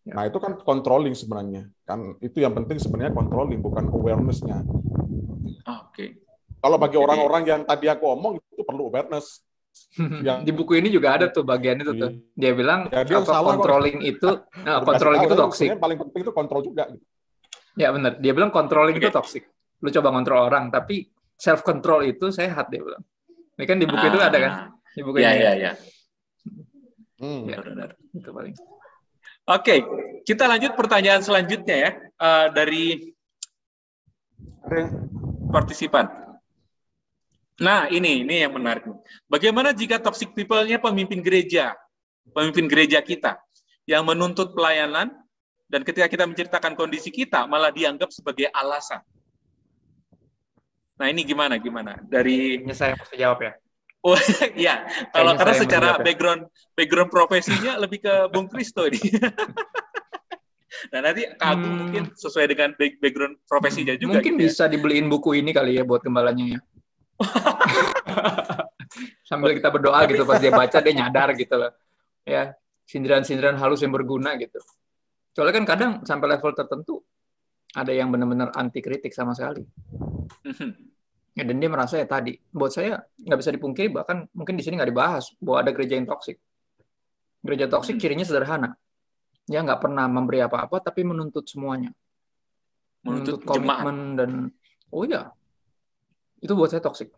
Nah itu kan controlling sebenarnya. Kan itu yang penting sebenarnya controlling, bukan awareness-nya. Oke. Kalau bagi orang-orang yang tadi aku omong itu perlu awareness. Di buku ini juga ada tuh bagian itu tuh. Dia bilang controlling itu toxic. Yang paling penting itu kontrol juga. Ya benar. Dia bilang controlling itu toxic. Lu coba kontrol orang, tapi self control itu sehat, dia bilang. Ini kan di buku itu ada kan? Di buku ini. Iya. Benar. Itu paling. Oke, kita lanjut pertanyaan selanjutnya ya, dari partisipan. Nah, ini yang menarik. Bagaimana jika toxic people-nya pemimpin gereja kita, yang menuntut pelayanan, dan ketika kita menceritakan kondisi kita, malah dianggap sebagai alasan. Nah, ini gimana? Ini saya mesti jawab ya? Oh iya, karena secara background profesinya lebih ke Bung Kristo ini. Nah nanti Kak Agung mungkin sesuai dengan background profesinya juga. Mungkin gitu bisa dibeliin buku ini kali ya buat gembalanya ya. Sambil kita berdoa gitu, pas dia baca dia nyadar gitu loh. Ya, sindiran-sindiran halus yang berguna gitu. Soalnya kan kadang sampai level tertentu ada yang benar-benar anti kritik sama sekali. Ya, dan dia merasa ya tadi, buat saya nggak bisa dipungkiri, bahkan mungkin di sini nggak dibahas bahwa ada gereja yang toksik. Gereja toksik cirinya sederhana. Dia nggak pernah memberi apa-apa, tapi menuntut semuanya. Menuntut komitmen dan, oh ya, itu buat saya toksik.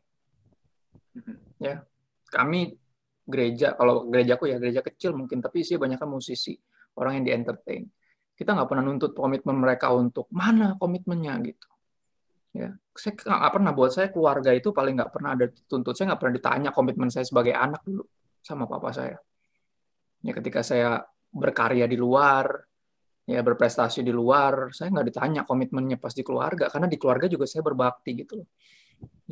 Ya, kami gereja, kalau gerejaku ya gereja kecil mungkin, tapi isinya banyak kan musisi, orang yang di-entertain. Kita nggak pernah nuntut komitmen mereka untuk mana komitmennya gitu. Ya, saya nggak pernah, buat saya keluarga itu paling nggak pernah ada tuntut. Saya nggak pernah ditanya komitmen saya sebagai anak dulu sama papa saya. Ya, ketika saya berkarya di luar, ya berprestasi di luar, saya nggak ditanya komitmennya pas di keluarga, karena di keluarga juga saya berbakti gitu.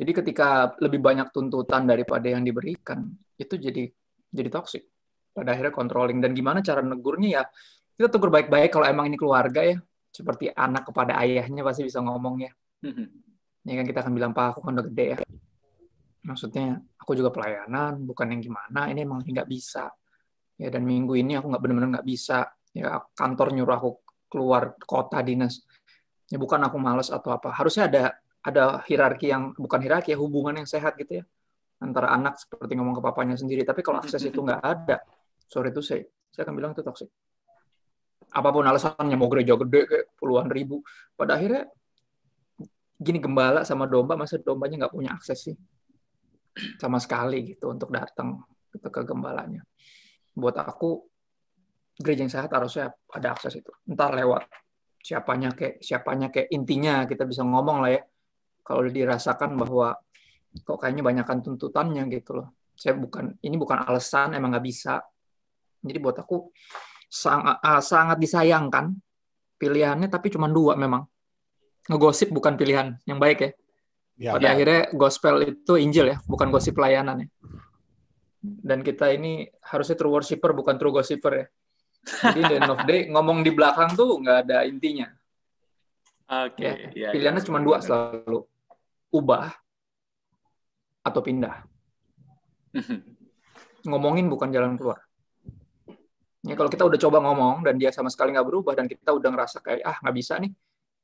Jadi ketika lebih banyak tuntutan daripada yang diberikan, itu jadi toksik. Pada akhirnya controlling. Dan gimana cara negurnya ya, kita tegur baik-baik kalau emang ini keluarga ya, seperti anak kepada ayahnya pasti bisa ngomong ya. Ya kan kita akan bilang, Pak, aku kan udah gede ya. Maksudnya, aku juga pelayanan, bukan yang gimana, ini emang nggak bisa. Ya, dan minggu ini aku benar-benar nggak bisa. Ya, kantor nyuruh aku keluar kota dinas. Ya, bukan aku malas atau apa. Harusnya ada hierarki yang, bukan hierarki ya, hubungan yang sehat gitu ya. Antara anak seperti ngomong ke papanya sendiri. Tapi kalau akses itu nggak ada, sorry to say, saya akan bilang itu toksik. Apapun alasannya, mau gereja gede kayak puluhan ribu. Pada akhirnya, gini, gembala sama domba, masa dombanya nggak punya akses sih? Sama sekali gitu untuk datang gitu ke gembalanya. Buat aku, gereja yang sehat harusnya ada akses itu. Entah lewat siapanya kayak intinya kita bisa ngomong lah ya. Kalau dirasakan bahwa kok kayaknya banyakkan tuntutannya gitu loh. Ini bukan alasan, emang nggak bisa. Jadi buat aku sangat disayangkan pilihannya, tapi cuma 2 memang. Ngegosip bukan pilihan yang baik ya. Pada akhirnya gospel itu Injil ya, bukan gosip pelayanan ya. Dan kita ini harusnya true worshiper, bukan true gossiper ya. Jadi the end of day, ngomong di belakang tuh nggak ada intinya. Oke. Ya, pilihannya cuma 2 selalu. Ubah atau pindah. Ngomongin bukan jalan keluar. Ya, kalau kita udah coba ngomong dan dia sama sekali nggak berubah dan kita udah ngerasa kayak nggak bisa nih,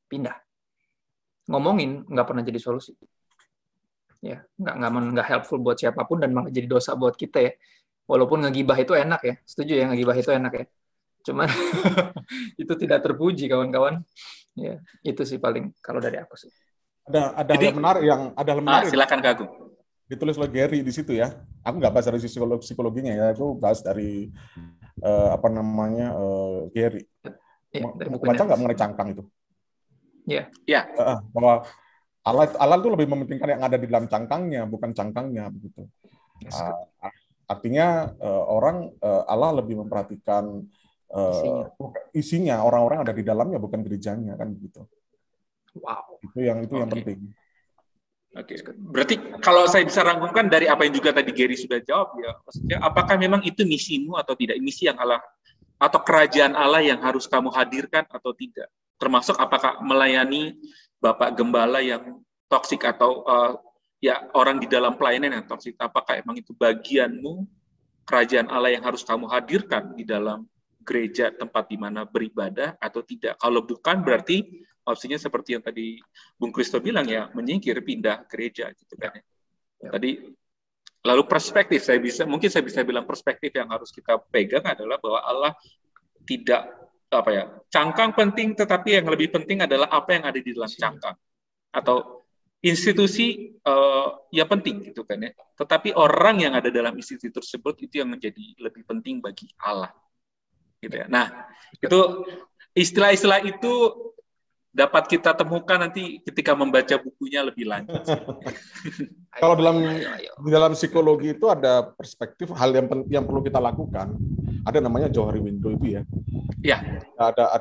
pindah. Ngomongin nggak pernah jadi solusi. Ya, nggak helpful buat siapapun dan malah jadi dosa buat kita ya. Walaupun ngegibah itu enak ya, setuju ya, ngegibah itu enak ya. Cuman itu tidak terpuji kawan-kawan. Ya, itu sih paling kalau dari aku sih. Ada hal menarik yang silakan Kak Agung. Ditulis oleh Gary di situ ya. Aku nggak bahas dari psikologinya ya, aku bahas dari Gary. Baca nggak mengenai cangkang itu? Iya. Bahwa Allah itu lebih mementingkan yang ada di dalam cangkangnya, bukan cangkangnya begitu. Artinya Allah lebih memperhatikan isinya, orang-orang ada di dalamnya, bukan gerejanya, kan begitu. Wow. Itu yang penting. Oke. Berarti kalau saya bisa rangkumkan dari apa yang juga tadi Gary sudah jawab ya, maksudnya apakah memang itu misimu atau tidak, misi yang Allah atau kerajaan Allah yang harus kamu hadirkan atau tidak, termasuk apakah melayani Bapak Gembala yang toksik atau ya orang di dalam pelayanan yang toksik, apakah emang itu bagianmu, kerajaan Allah yang harus kamu hadirkan di dalam gereja tempat di mana beribadah atau tidak. Kalau bukan berarti opsinya seperti yang tadi Bung Kristo bilang ya, menyingkir, pindah gereja gitu kan. Tadi lalu perspektif mungkin saya bisa bilang perspektif yang harus kita pegang adalah bahwa Allah tidak cangkang penting, tetapi yang lebih penting adalah apa yang ada di dalam cangkang. Atau institusi ya penting gitu kan ya. Tetapi orang yang ada dalam institusi tersebut itu yang menjadi lebih penting bagi Allah. Gitu ya. Nah, itu istilah-istilah itu dapat kita temukan nanti ketika membaca bukunya lebih lanjut. Kalau di dalam psikologi itu ada perspektif hal yang perlu kita lakukan. Ada namanya Johari window itu ya. Iya. Ada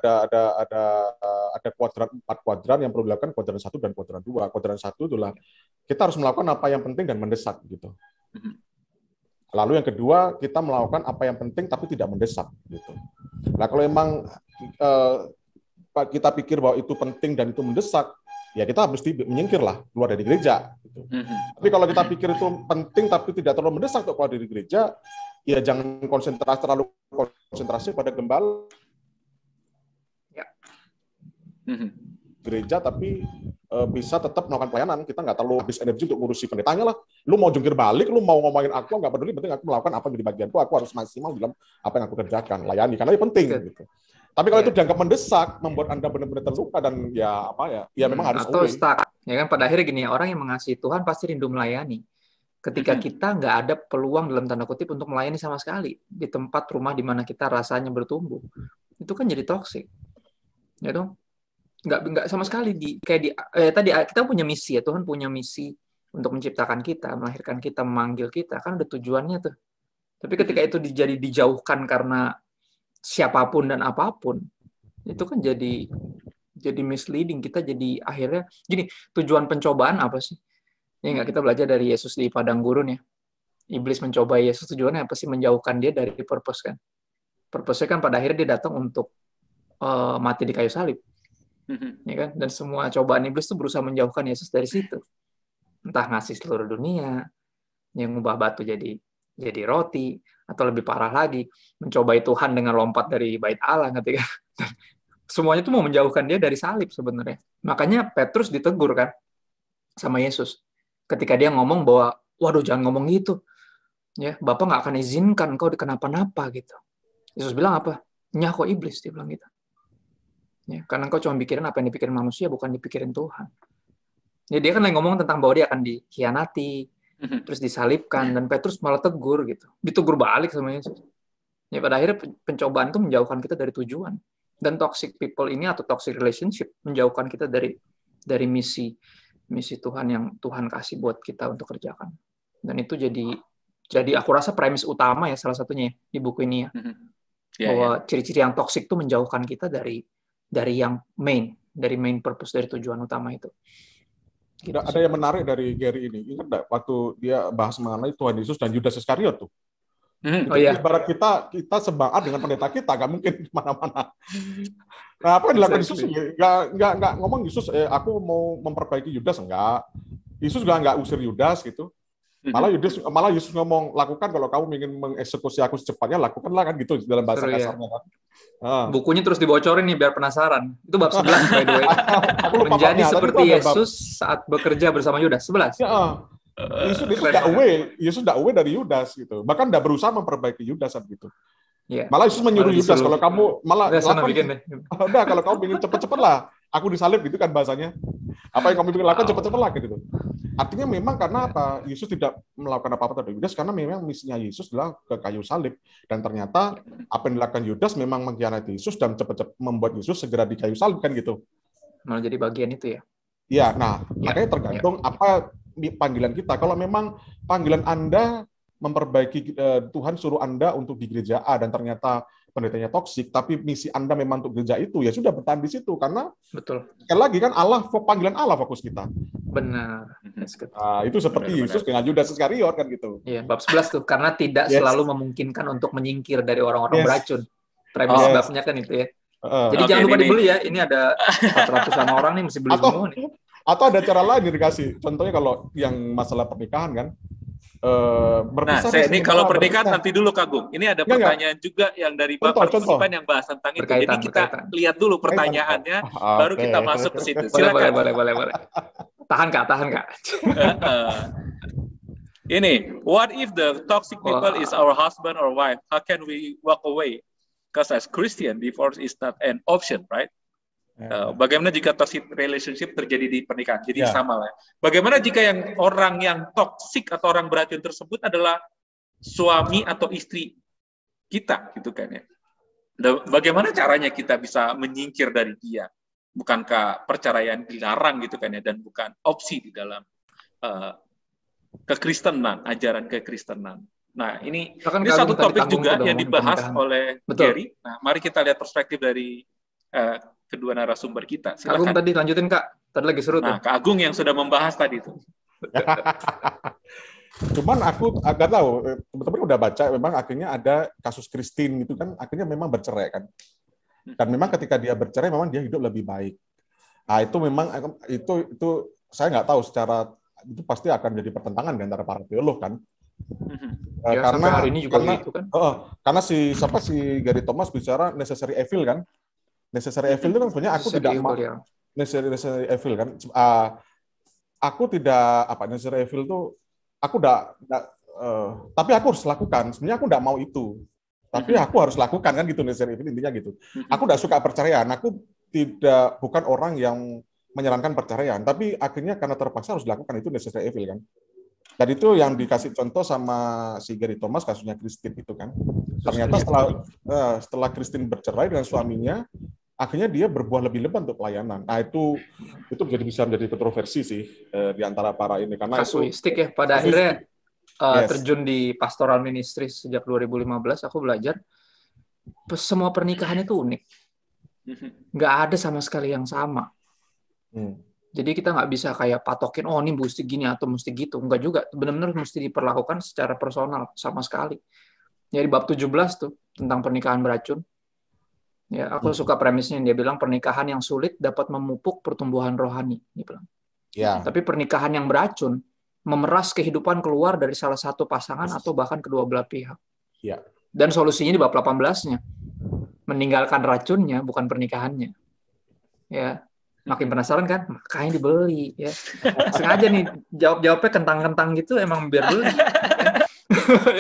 empat kuadran yang perlu dilakukan, kuadran 1 dan kuadran 2. Kuadran 1 itulah kita harus melakukan apa yang penting dan mendesak gitu. Lalu yang kedua, kita melakukan apa yang penting tapi tidak mendesak gitu. Nah, kalau memang kita pikir bahwa itu penting dan itu mendesak, ya kita mesti menyingkirlah, keluar dari gereja. Gitu. Tapi kalau kita pikir itu penting tapi tidak terlalu mendesak untuk keluar dari gereja, ya jangan terlalu konsentrasi pada gembala. Gereja tapi bisa tetap melakukan pelayanan. Kita nggak terlalu habis energi untuk ngurusi pendetanya lah. Lu mau jungkir balik, lu mau ngomongin aku, nggak peduli, penting aku melakukan apa yang di bagianku, aku harus maksimal dalam apa yang aku kerjakan, layani, karena itu penting. Gitu. Tapi kalau itu dianggap mendesak, membuat Anda benar-benar terluka dan ya memang harus atau stuck. Ya kan, pada akhirnya gini, orang yang mengasihi Tuhan pasti rindu melayani. Ketika kita nggak ada peluang dalam tanda kutip untuk melayani sama sekali di tempat rumah di mana kita rasanya bertumbuh, itu kan jadi toksik. Ya dong? Nggak sama sekali tadi kita punya misi ya, Tuhan punya misi untuk menciptakan kita, melahirkan kita, memanggil kita, kan ada tujuannya tuh. Tapi ketika itu dijauhkan karena siapapun dan apapun, itu kan jadi misleading. Kita jadi akhirnya gini, tujuan pencobaan apa sih? Ya nggak, kita belajar dari Yesus di padang gurun ya. Iblis mencoba Yesus, tujuannya apa sih? Menjauhkan dia dari purpose kan. Purpose-nya kan pada akhirnya dia datang untuk mati di kayu salib. Ya kan? Dan semua cobaan iblis itu berusaha menjauhkan Yesus dari situ. Entah ngasih seluruh dunia, yang ngubah batu jadi roti, atau lebih parah lagi, mencobai Tuhan dengan lompat dari bait Allah, ketika semuanya itu mau menjauhkan dia dari salib sebenarnya. Makanya Petrus ditegur kan sama Yesus ketika dia ngomong bahwa, waduh jangan ngomong gitu, ya Bapak nggak akan izinkan kau dikenapa-napa gitu. Yesus bilang apa? Nyah kok iblis, dia bilang gitu. Ya, karena kau cuma pikirin apa yang dipikirin manusia, bukan dipikirin Tuhan. Ya, dia kan lagi ngomong tentang bahwa dia akan dikhianati, terus disalibkan, dan Petrus malah tegur gitu, ditegur balik sama Yesus. Ya pada akhirnya pencobaan itu menjauhkan kita dari tujuan, dan toxic people ini atau toxic relationship menjauhkan kita dari misi Tuhan yang Tuhan kasih buat kita untuk kerjakan. Dan itu jadi aku rasa premis utama ya, salah satunya di buku ini ya, bahwa ciri-ciri yang toxic itu menjauhkan kita dari yang dari main purpose, dari tujuan utama itu. Gitu. Ada yang menarik dari Gary ini. Ingat nggak waktu dia bahas mengenai Tuhan Yesus dan Yudas Iskariot tuh? Ibarat kita sebangat dengan pendeta kita, nggak mungkin kemana-mana. Nah, apa yang dilakukan Yesus? Nggak ngomong Yesus, aku mau memperbaiki Yudas, enggak. Yesus juga nggak usir Yudas gitu. Malah Yesus ngomong, lakukan kalau kamu ingin mengeksekusi aku secepatnya, lakukanlah, kan gitu dalam bahasa kasarnya kan. Bukunya terus dibocorin nih biar penasaran. Itu bab 11 by the way. Menjadi seperti Yesus saat bekerja bersama Yudas. 11. Ya, Yesus nggak away dari Yudas gitu. Bahkan nggak berusaha memperbaiki Yudas gitu. Yeah. Malah Yesus menyuruh Yudas, kalau kamu kalau kamu ingin cepet-cepet lah, aku disalib gitu kan bahasanya. Apa yang kamu lakukan cepat-cepat lakukan gitu. Artinya memang karena apa? Yesus tidak melakukan apa-apa terhadap Yudas karena memang misinya Yesus adalah ke kayu salib, dan ternyata apa yang dilakukan Yudas memang mengkhianati Yesus dan cepat-cepat membuat Yesus segera di kayu salib kan gitu. Malah jadi bagian itu ya. Iya, nah makanya tergantung apa panggilan kita. Kalau memang panggilan Anda memperbaiki, Tuhan suruh Anda untuk di gereja A dan ternyata pendetanya toksik, tapi misi Anda memang untuk gereja itu, ya sudah bertahan di situ karena betul. Sekali lagi kan panggilan Allah fokus kita. Benar. Nah, itu seperti Yesus dengan Yudas Iskariot kan gitu. Iya, bab 11 tuh karena tidak selalu memungkinkan untuk menyingkir dari orang-orang beracun. Premis babnya kan itu ya. Jadi jangan lupa dibeli ya. Ini ada 400-an orang nih mesti beli semua nih. Atau ada cara lain dikasih. Contohnya kalau yang masalah pernikahan kan. Ini kalau pernikahan nanti dulu Kak Gung. Ini ada pertanyaan juga yang dari partisipan yang bahas tentang itu. Jadi kita lihat dulu pertanyaannya, baru kita masuk ke situ. Silakan. Boleh. Tahan Kak. Ini, what if the toxic people is our husband or wife? How can we walk away? Because as Christian, divorce is not an option, right? Bagaimana jika toxic relationship terjadi di pernikahan? Jadi sama lah. Bagaimana jika orang yang toxic atau orang beracun tersebut adalah suami atau istri kita, gitu kan ya? Bagaimana caranya kita bisa menyingkir dari dia? Bukankah perceraian dilarang gitu kan ya? Dan bukan opsi di dalam kekristenan, ajaran kekristenan. Nah, ini satu topik juga yang dibahas oleh Gary. Nah, mari kita lihat perspektif dari kedua narasumber kita. Silakan. Agung tadi lanjutin Kak. Tadi lagi seru tuh. Nah, Kak Agung yang sudah membahas tadi itu. Cuman aku agak tahu, teman-teman udah baca, memang akhirnya ada kasus Christine gitu kan, akhirnya memang bercerai kan. Dan memang ketika dia bercerai, memang dia hidup lebih baik. Nah, itu memang itu saya nggak tahu secara itu pasti akan jadi pertentangan di antara para teolog kan. Karena hari ini juga gitu kan. Karena si Gary Thomas bicara necessary evil kan. Necessary evil itu kan sebenarnya aku tidak mau necessary evil kan. Aku tidak necessary evil itu aku tapi aku harus lakukan. Sebenarnya aku tidak mau itu. Tapi aku harus lakukan kan gitu, necessary evil intinya gitu. Aku tidak suka perceraian. Aku bukan orang yang menyarankan perceraian, tapi akhirnya karena terpaksa harus dilakukan, itu necessary evil kan. Dan itu yang dikasih contoh sama si Gary Thomas kasusnya Christine itu kan. Ternyata setelah Christine bercerai dengan suaminya, akhirnya dia berbuah lebih lebat untuk pelayanan. Nah itu bisa menjadi kontroversi sih di antara para ini karena kasuistik ya. Pada akhirnya terjun di pastoral ministry sejak 2015 aku belajar semua pernikahan itu unik. Nggak ada sama sekali yang sama. Jadi kita nggak bisa kayak patokin, ini mesti gini atau mesti gitu. Enggak juga. Benar-benar mesti diperlakukan secara personal sama sekali. Jadi bab 17 tuh tentang pernikahan beracun. Ya, aku suka premisnya. Dia bilang pernikahan yang sulit dapat memupuk pertumbuhan rohani. Dia bilang. Tapi pernikahan yang beracun memeras kehidupan keluar dari salah satu pasangan atau bahkan kedua belah pihak. Dan solusinya di bab 18-nya. Meninggalkan racunnya, bukan pernikahannya. Ya. Makin penasaran kan? Makanya dibeli. Ya. Sengaja nih, jawabnya kentang-kentang gitu emang biar beli.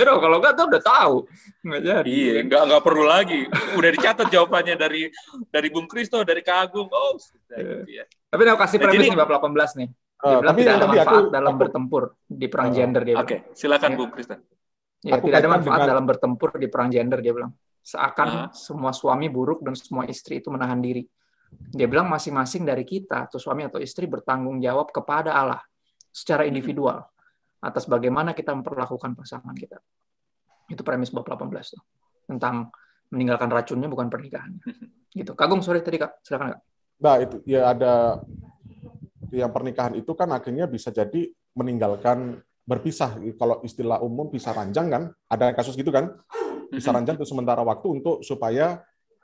Kalau nggak tuh udah tahu. Nggak jadi. Iya, nggak perlu lagi. Udah dicatat jawabannya dari Bung Kristo, dari Kak Agung. Gitu ya. Tapi aku kasih premis nih bab 18 nih. Dia bilang tidak ada manfaat dalam bertempur di perang gender, dia bilang. Oke, silakan Bung Kristo. Ya, tidak ada manfaat dalam bertempur di perang gender, dia bilang. Seakan semua suami buruk dan semua istri itu menahan diri. Dia bilang masing-masing dari kita, atau suami atau istri, bertanggung jawab kepada Allah secara individual atas bagaimana kita memperlakukan pasangan kita. Itu premis bab 18 tuh. Tentang meninggalkan racunnya bukan pernikahannya. Gitu. Kak Agung, sorry tadi Kak, silakan Kak. Nah, itu ya ada yang pernikahan itu kan akhirnya bisa jadi meninggalkan berpisah. Kalau istilah umum pisah ranjang kan, ada kasus gitu kan. Pisah ranjang untuk sementara waktu supaya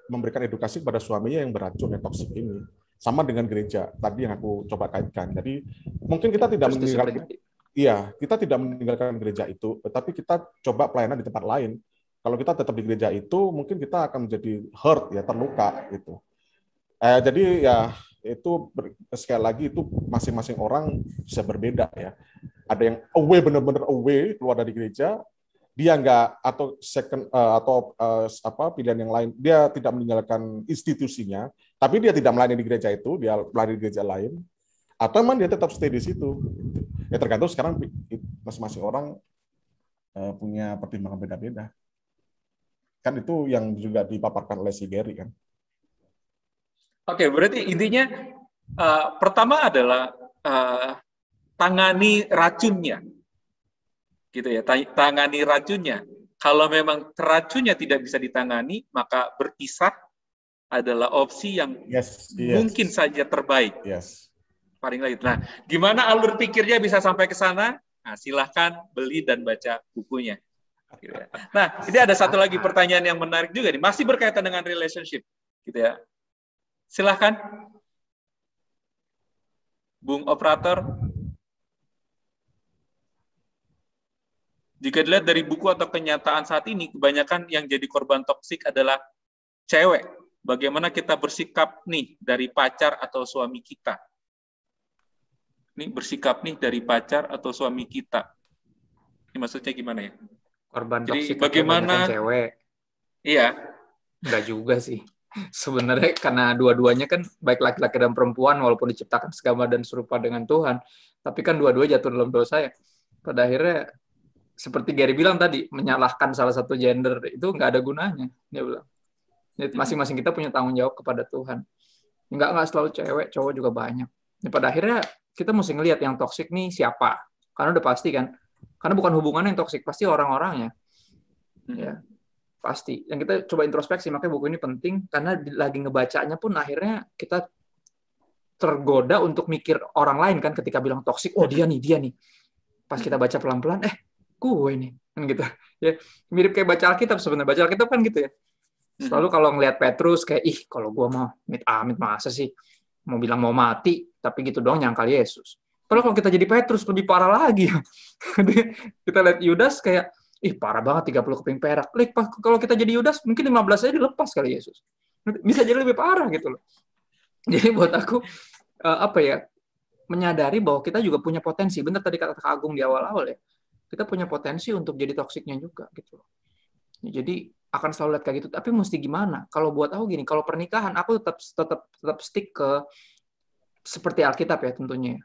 memberikan edukasi kepada suaminya yang beracun, yang toksik ini. Sama dengan gereja tadi yang aku coba kaitkan. Jadi mungkin kita tidak meninggalkan gereja itu, tetapi kita coba pelayanan di tempat lain. Kalau kita tetap di gereja itu, mungkin kita akan menjadi hurt, ya, terluka gitu. Jadi ya itu sekali lagi itu masing-masing orang bisa berbeda ya. Ada yang away, benar-benar away, keluar dari gereja. dia nggak atau pilihan yang lain, dia tidak meninggalkan institusinya, tapi dia tidak melayani di gereja itu, dia melayani di gereja lain, atau emang dia tetap stay di situ. Ya tergantung sekarang masing-masing orang punya pertimbangan beda-beda. Kan itu yang juga dipaparkan oleh si Gary kan. Oke, berarti intinya pertama adalah tangani racunnya. Gitu ya, tangani racunnya. Kalau memang racunnya tidak bisa ditangani, maka berpisah adalah opsi yang mungkin saja terbaik. Paling lain. Nah, gimana alur pikirnya bisa sampai ke sana? Nah, silahkan beli dan baca bukunya. Gitu ya. Nah, ini ada satu lagi pertanyaan yang menarik juga nih, masih berkaitan dengan relationship, gitu ya. Silahkan, Bung Operator. Jika dilihat dari buku atau kenyataan saat ini, kebanyakan yang jadi korban toksik adalah cewek. Bagaimana kita bersikap nih dari pacar atau suami kita? Ini bersikap nih dari pacar atau suami kita. Ini maksudnya gimana ya? Korban jadi toksik bagaimana cewek? Iya. Enggak juga sih. Sebenarnya karena dua-duanya kan baik laki-laki dan perempuan walaupun diciptakan segambar dan serupa dengan Tuhan, tapi kan dua-dua jatuh dalam dosa ya. Pada akhirnya seperti Gary bilang tadi, menyalahkan salah satu gender itu nggak ada gunanya. Dia bilang, masing-masing kita punya tanggung jawab kepada Tuhan. Nggak selalu cewek, cowok juga banyak. Pada akhirnya kita mesti ngelihat yang toksik nih siapa. Karena udah pasti kan. Karena bukan hubungan yang toksik, pasti orang-orangnya. Ya, pasti. Dan kita coba introspeksi, makanya buku ini penting, karena lagi ngebacanya pun akhirnya kita tergoda untuk mikir orang lain kan ketika bilang toksik, oh dia nih. Pas kita baca pelan-pelan, gue nih kan gitu ya, mirip kayak baca Alkitab sebenarnya. Baca Alkitab kan gitu ya, selalu kalau ngelihat Petrus kayak kalau gue mau amit masa sih mau bilang mau mati tapi gitu doang nyangkal Yesus. Padahal kalau kita jadi Petrus lebih parah lagi. Kita lihat Yudas kayak parah banget 30 keping perak. Kalau kita jadi Yudas mungkin 15 aja dilepas kali Yesus, bisa jadi lebih parah gitu loh. Jadi buat aku menyadari bahwa kita juga punya potensi. Benar tadi kata Kak Agung di awal-awal ya, kita punya potensi untuk jadi toksiknya juga gitu. Jadi akan selalu lihat kayak gitu. Tapi mesti gimana? Kalau buat aku gini, kalau pernikahan aku tetap stick ke seperti Alkitab ya tentunya.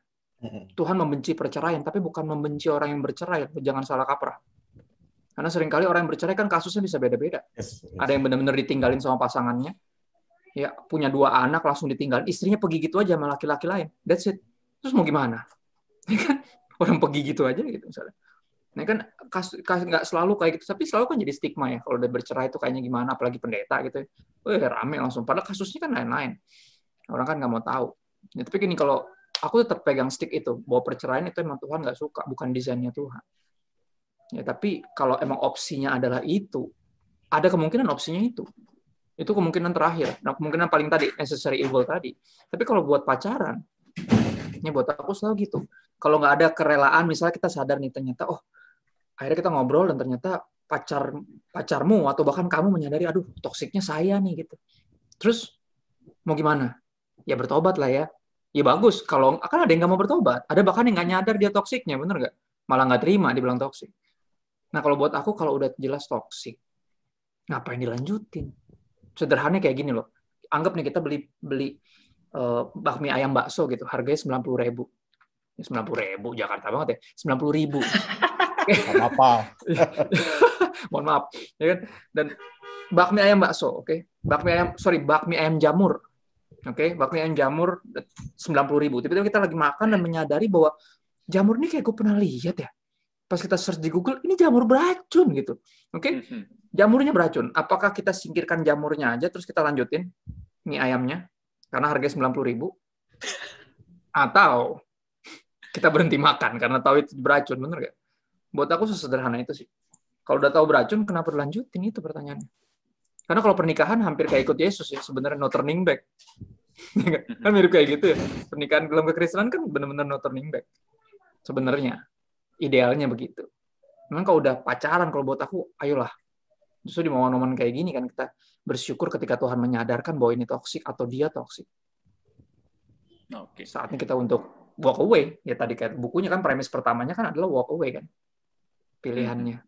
Tuhan membenci perceraian, tapi bukan membenci orang yang bercerai. Jangan salah kaprah. Karena seringkali orang yang bercerai kan kasusnya bisa beda-beda. Ada yang benar-benar ditinggalin sama pasangannya, ya punya 2 anak langsung ditinggalin, istrinya pergi gitu aja sama laki-laki lain. That's it. Terus mau gimana? Orang pergi gitu aja gitu misalnya. Nah kan nggak selalu kayak gitu, tapi selalu kan jadi stigma ya kalau udah bercerai itu kayaknya gimana, apalagi pendeta gitu. Rame langsung. Padahal kasusnya kan lain-lain. Orang kan nggak mau tahu. Ya, tapi gini, kalau aku tetap pegang stick itu bahwa perceraian itu emang Tuhan nggak suka, bukan desainnya Tuhan. Ya tapi kalau emang opsinya adalah itu, ada kemungkinan opsinya itu kemungkinan terakhir. Nah kemungkinan paling tadi necessary evil tadi. Tapi kalau buat pacaran, ini buat aku selalu gitu. Kalau nggak ada kerelaan, misalnya kita sadar nih ternyata akhirnya kita ngobrol dan ternyata pacarmu atau bahkan kamu menyadari, aduh toksiknya saya nih gitu. Terus mau gimana? Ya bertobat lah ya. Ya bagus. Kalau kan ada yang nggak mau bertobat, ada bahkan yang nggak nyadar dia toksiknya, bener nggak? Malah nggak terima dibilang toksik. Nah kalau buat aku kalau udah jelas toksik, ngapain dilanjutin? Sederhananya kayak gini loh. Anggap nih kita beli bakmi ayam bakso gitu, harganya 90.000. 90.000 Jakarta banget ya, 90.000. Apa? Mohon maaf, ya kan? Dan bakmi ayam bakso, oke? Bakmi ayam jamur, oke? Bakmi ayam jamur 90.000. Tiba-tiba kita lagi makan dan menyadari bahwa jamur ini kayak gue pernah lihat ya. Pas kita search di Google, ini jamur beracun gitu, oke? Jamurnya beracun. Apakah kita singkirkan jamurnya aja terus kita lanjutin mie ayamnya karena harganya 90.000? Atau kita berhenti makan karena tahu itu beracun, bener nggak? Buat aku sesederhana itu sih. Kalau udah tahu beracun, kenapa dilanjutin? Itu pertanyaannya. Karena kalau pernikahan hampir kayak ikut Yesus ya, sebenarnya no turning back. Kan mirip kayak gitu ya. Pernikahan dalam kekristenan kan benar-benar no turning back. Sebenarnya idealnya begitu. Memang kalau udah pacaran, kalau buat aku, ayolah. Justru di momen-momen kayak gini kan kita bersyukur ketika Tuhan menyadarkan bahwa ini toksik atau dia toksik. Saatnya kita untuk walk away. Ya tadi kayak bukunya kan premis pertamanya kan adalah walk away kan. Pilihannya.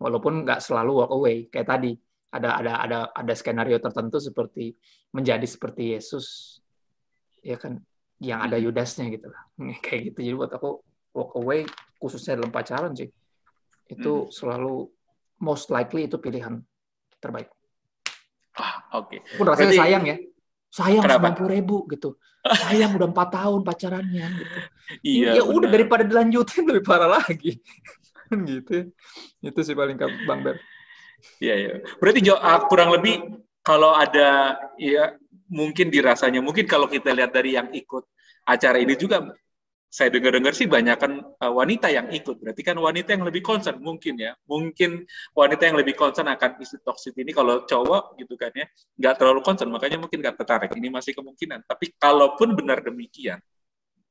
walaupun nggak selalu walk away. Kayak tadi ada skenario tertentu seperti menjadi seperti Yesus, ya kan, yang ada Yudasnya gitu lah, kayak gitu. Jadi buat aku walk away khususnya dalam pacaran sih, itu selalu most likely itu pilihan terbaik. Oke. Pun rasanya sayang ya. Sayang 90.000 gitu. Sayang udah 4 tahun pacarannya gitu. Iya, ya udah daripada dilanjutin lebih parah lagi. Gitu. Itu sih paling Bang Ber. Iya. Berarti kurang lebih kalau ada ya mungkin dirasanya, mungkin kalau kita lihat dari yang ikut acara ini juga saya dengar sih banyakan wanita yang ikut. Berarti kan wanita yang lebih concern mungkin ya. Mungkin wanita yang lebih concern akan isu toksik ini. Kalau cowok gitu kan ya, nggak terlalu concern, makanya mungkin nggak tertarik. Ini masih kemungkinan. Tapi kalaupun benar demikian,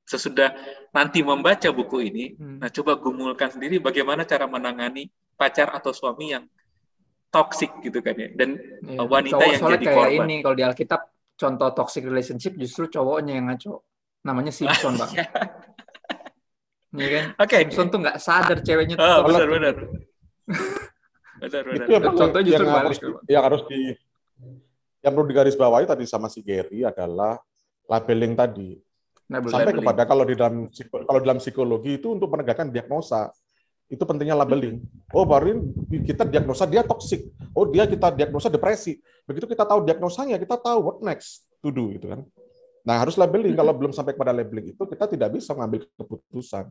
sesudah nanti membaca buku ini, nah coba gumulkan sendiri bagaimana cara menangani pacar atau suami yang toksik gitu kan ya. Dan wanita yang jadi korban. Kayak ini, kalau di Alkitab, contoh toxic relationship justru cowoknya yang ngaco. Namanya Simpson, Bang. Iya kan? Simpson tuh nggak sadar ceweknya tuh. Benar. Itu contohnya justru yang perlu digarisbawahi tadi sama si Gary adalah labeling tadi. Sampai kepada kalau dalam psikologi itu untuk menegakkan diagnosa itu pentingnya labeling. Oh, baru kita diagnosa dia toksik. Oh, kita diagnosa depresi. Begitu kita tahu diagnosanya, kita tahu what next to do gitu kan. Nah, harus labeling. Kalau belum sampai kepada labeling itu, kita tidak bisa mengambil keputusan.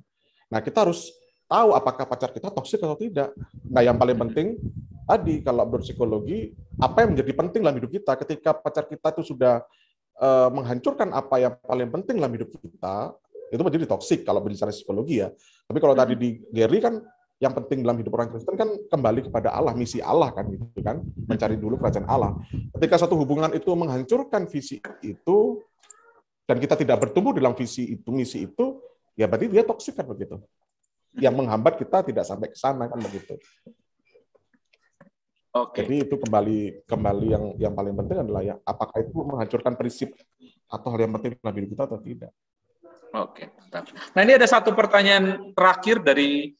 Nah, kita harus tahu apakah pacar kita toksik atau tidak. Nah, yang paling penting tadi, kalau menurut psikologi, apa yang menjadi penting dalam hidup kita ketika pacar kita itu sudah menghancurkan apa yang paling penting dalam hidup kita, itu menjadi toksik kalau bicara psikologi ya. Tapi kalau tadi di Gary kan, yang penting dalam hidup orang Kristen kan kembali kepada Allah, misi Allah kan gitu kan, mencari dulu kerajaan Allah. Ketika satu hubungan itu menghancurkan visi itu, dan kita tidak bertumbuh dalam visi itu, misi itu, ya berarti dia toksik kan begitu. Yang menghambat kita tidak sampai ke sana kan begitu. Oke. Jadi itu kembali yang paling penting adalah ya apakah itu menghancurkan prinsip atau hal yang penting dalam hidup kita atau tidak. Oke. Nah, ini ada satu pertanyaan terakhir dari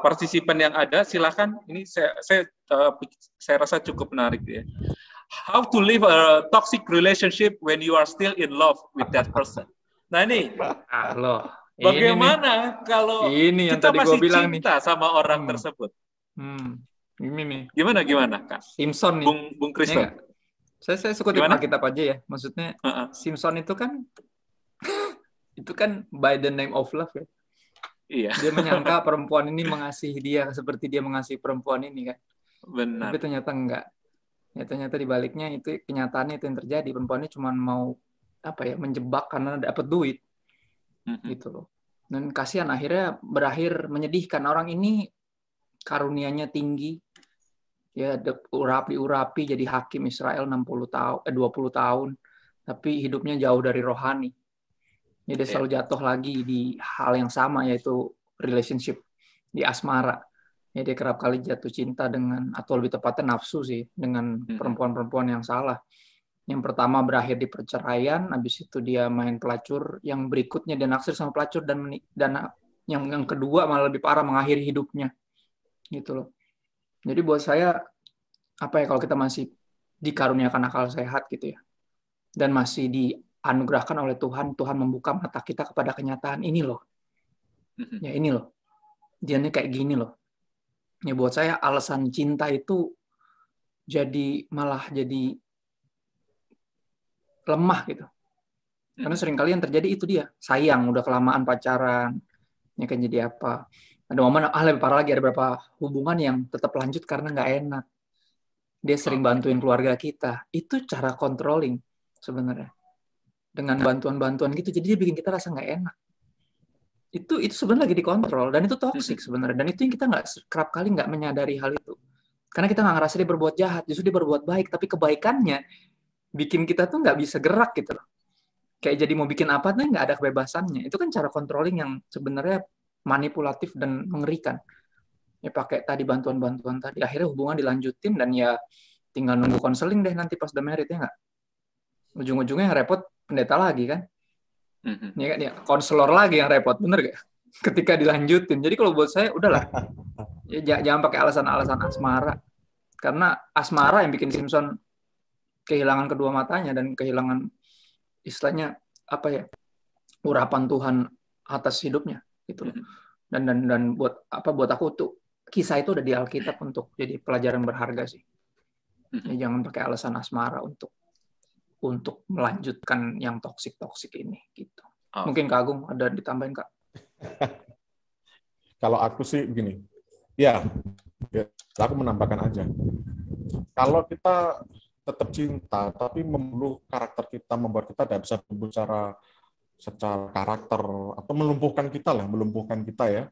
partisipan yang ada. Silakan. Ini saya rasa cukup menarik ya. How to live a toxic relationship when you are still in love with that person. Nah ini, bagaimana kalau kita masih cinta sama orang tersebut? Ini nih. Gimana, Kak? Simpson nih. Bung Kristen. Saya suka Alkitab aja ya. Maksudnya Simpson itu kan by the name of love ya. Iya. Dia menyangka perempuan ini mengasihi dia seperti dia mengasihi perempuan ini kan. Benar. Tapi ternyata enggak. Ya, ternyata di baliknya itu kenyataannya itu yang terjadi. Perempuan ini cuma mau menjebak karena dapat duit. Gitu loh. Dan kasihan akhirnya berakhir menyedihkan. Orang ini karunianya tinggi. Ya, diurapi jadi hakim Israel 20 tahun. Tapi hidupnya jauh dari rohani. Jadi dia selalu jatuh lagi di hal yang sama, yaitu relationship di asmara. Ya, dia kerap kali jatuh cinta dengan, atau lebih tepatnya nafsu sih, dengan perempuan-perempuan yang salah. Yang pertama berakhir di perceraian, habis itu dia main pelacur, yang berikutnya dia naksir sama pelacur, dan yang kedua malah lebih parah, mengakhiri hidupnya. Gitu loh. Jadi buat saya, kalau kita masih dikaruniakan akal sehat gitu ya, dan masih dianugerahkan oleh Tuhan membuka mata kita kepada kenyataan ini loh. Ya ini loh. Dia ini kayak gini loh. Ya buat saya alasan cinta itu malah jadi lemah gitu. Karena seringkali yang terjadi itu dia. Sayang, udah kelamaan pacaran. Ya kan jadi apa. Ada momen, lebih parah lagi, ada beberapa hubungan yang tetap lanjut karena nggak enak. Dia sering bantuin keluarga kita. Itu cara controlling sebenarnya. Dengan bantuan-bantuan gitu, jadi dia bikin kita rasa nggak enak. Itu sebenarnya lagi dikontrol, dan itu toksik sebenarnya. Dan itu yang kita kerap kali nggak menyadari hal itu. Karena kita nggak ngerasa dia berbuat jahat, justru dia berbuat baik. Tapi kebaikannya bikin kita tuh nggak bisa gerak gitu loh. Kayak jadi mau bikin apa tuh nggak ada kebebasannya. Itu kan cara controlling yang sebenarnya manipulatif dan mengerikan. Ya pakai tadi bantuan-bantuan tadi. Akhirnya hubungan dilanjutin, dan ya tinggal nunggu konseling deh nanti pas udah married, ya nggak? Ujung-ujungnya yang repot pendeta lagi kan. Ya kan, ya konselor lagi yang repot, bener gak? ketika dilanjutin. Jadi kalau buat saya udahlah, ya, jangan pakai alasan-alasan asmara, karena asmara yang bikin Simpson kehilangan kedua matanya dan kehilangan istilahnya apa ya, urapan Tuhan atas hidupnya gitu loh. Dan buat aku tuh kisah itu udah di Alkitab untuk jadi pelajaran berharga sih. Ya, jangan pakai alasan asmara untuk melanjutkan yang toksik ini gitu. Mungkin Kak Agung ada ditambahin, Kak? Kalau aku sih begini, ya aku menambahkan aja. Kalau kita tetap cinta, tapi membunuh karakter kita, membuat kita tidak bisa berbicara secara karakter, atau melumpuhkan kita ya.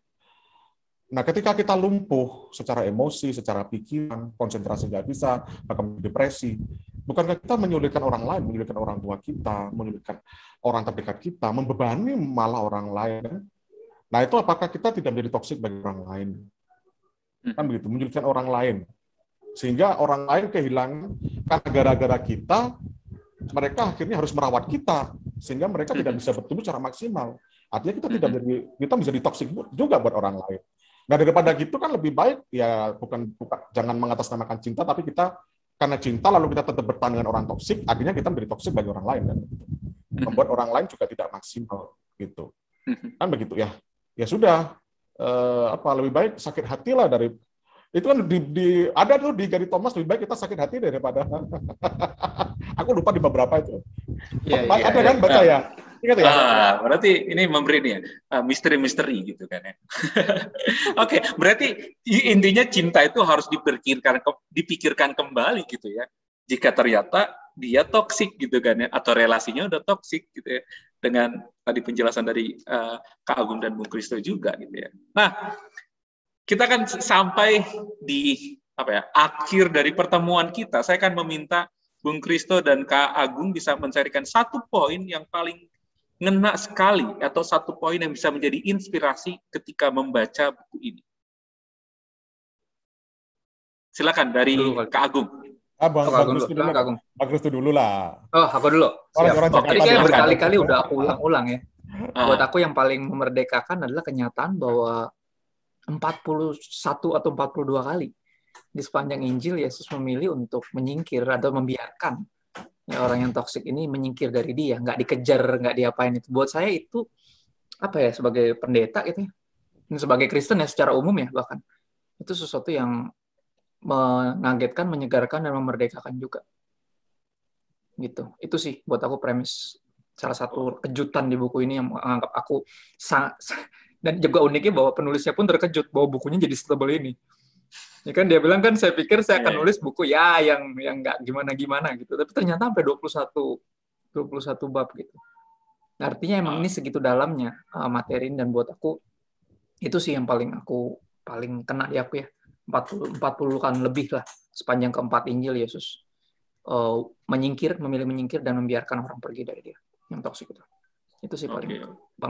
Nah, ketika kita lumpuh secara emosi, secara pikiran, konsentrasi nggak bisa, bahkan depresi, bukankah kita menyulitkan orang lain, menyulitkan orang tua kita, menyulitkan orang terdekat kita, membebani malah orang lain? Nah, itu apakah kita tidak menjadi toksik bagi orang lain? Kan begitu, menyulitkan orang lain. Sehingga orang lain kehilangan, karena gara-gara kita, mereka akhirnya harus merawat kita, sehingga mereka tidak bisa bertumbuh secara maksimal. Artinya kita bisa toksik juga buat orang lain. Nah, daripada gitu kan lebih baik ya bukan jangan mengatasnamakan cinta, tapi kita karena cinta lalu kita tetap bertahan dengan orang toksik, akhirnya kita menjadi toksik bagi orang lain, kan? Membuat orang lain juga tidak maksimal gitu. Kan begitu ya. Ya sudah, lebih baik sakit hati lah dari itu kan ada tuh di Gary Thomas, lebih baik kita sakit hati daripada aku lupa di beberapa itu. Ada kan baca ya? Ingat ya? Berarti ini memberi nih misteri-misteri gitu kan ya. Oke, berarti intinya cinta itu harus dipikirkan kembali gitu ya. Jika ternyata dia toksik gitu kan ya, atau relasinya udah toksik gitu ya, dengan tadi penjelasan dari Kak Agung dan Bung Kristo juga gitu ya. Nah, kita kan sampai di akhir dari pertemuan kita. Saya akan meminta Bung Kristo dan Kak Agung bisa mencarikan satu poin yang paling ngena sekali, atau satu poin yang bisa menjadi inspirasi ketika membaca buku ini. Silakan dari Kak Agung. Bang Kristo dulu lah. Oh, aku dulu. Tadi kayak berkali-kali udah aku ulang-ulang ya. Buat aku yang paling memerdekakan adalah kenyataan bahwa 41 atau 42 kali di sepanjang Injil Yesus memilih untuk menyingkir atau membiarkan orang yang toksik ini menyingkir dari dia, nggak dikejar, nggak diapain. Itu buat saya itu sebagai pendeta gitu ya, sebagai Kristen ya secara umum ya, bahkan itu sesuatu yang mengagetkan, menyegarkan, dan memerdekakan juga gitu. Itu sih buat aku premis salah satu kejutan di buku ini yang menganggap aku dan juga uniknya bahwa penulisnya pun terkejut bahwa bukunya jadi setebal ini. Ya kan dia bilang kan, saya pikir saya akan nulis buku yang nggak gimana-gimana gitu. Tapi ternyata sampai 21 bab gitu. Nah, artinya emang ini segitu dalamnya materi, dan buat aku itu sih yang paling kena di aku ya. 40 kan lebih lah sepanjang keempat Injil Yesus memilih menyingkir dan membiarkan orang pergi dari dia yang toksik itu. Itu sih paling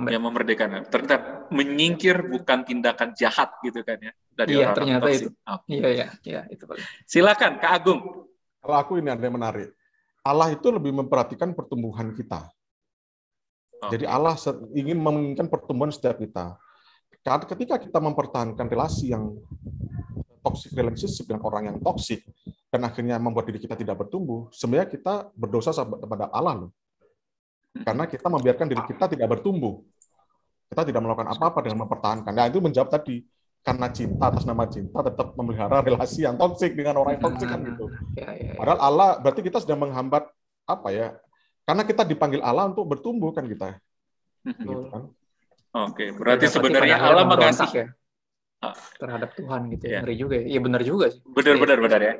yang memerdekakan. Ternyata menyingkir bukan tindakan jahat gitu kan ya dari orang ternyata toksik. Itu. Iya, itu paling. Silakan Kak Agung. Kalau aku ini ada yang menarik. Allah itu lebih memperhatikan pertumbuhan kita. Jadi Allah ingin menginginkan pertumbuhan setiap kita. Ketika kita mempertahankan relasi yang toxic relationship dengan orang yang toksik dan akhirnya membuat diri kita tidak bertumbuh, sebenarnya kita berdosa kepada Allah loh. Karena kita membiarkan diri kita tidak bertumbuh. Kita tidak melakukan apa-apa dengan mempertahankan. Nah, itu menjawab tadi. Karena cinta, atas nama cinta, tetap memelihara relasi yang toksik dengan orang yang toksik kan gitu. Padahal Allah, berarti kita sudah menghambat karena kita dipanggil Allah untuk bertumbuh kan kita. Gitu kan. Oke, berarti sebenarnya Allah mengasihi terhadap Tuhan gitu. Ngeri juga ya. Iya benar juga sih. Benar ya.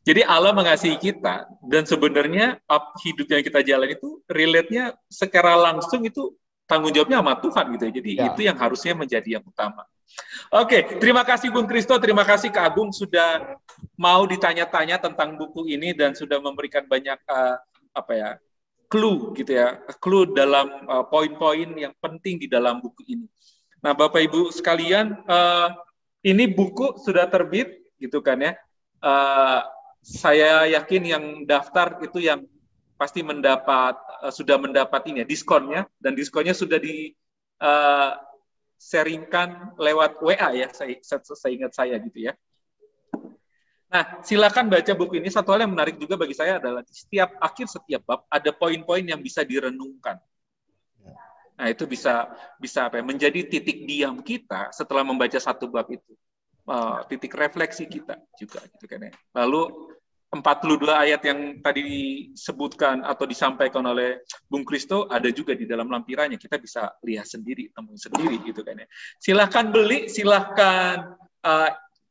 Jadi Allah mengasihi kita, dan sebenarnya hidup yang kita jalan itu relate-nya secara langsung itu tanggung jawabnya sama Tuhan gitu. Jadi itu yang harusnya menjadi yang utama. Oke, terima kasih Bung Kristo, terima kasih Kak Agung sudah mau ditanya-tanya tentang buku ini dan sudah memberikan banyak clue gitu ya, clue dalam poin-poin yang penting di dalam buku ini. Nah, Bapak Ibu sekalian, ini buku sudah terbit gitu kan ya. Saya yakin yang daftar itu yang pasti sudah mendapat ini ya, diskonnya, dan diskonnya sudah sharingkan lewat WA ya, saya ingat saya gitu ya. Nah, silakan baca buku ini. Satu hal yang menarik juga bagi saya adalah di akhir setiap bab ada poin-poin yang bisa direnungkan. Nah, itu bisa apa ya, menjadi titik diam kita setelah membaca satu bab itu. Titik refleksi kita juga gitu kan ya. Lalu 42 ayat yang tadi disebutkan atau disampaikan oleh Bung Kristo ada juga di dalam lampirannya. Kita bisa lihat sendiri, temuin sendiri gitu kan ya. Silahkan beli, silahkan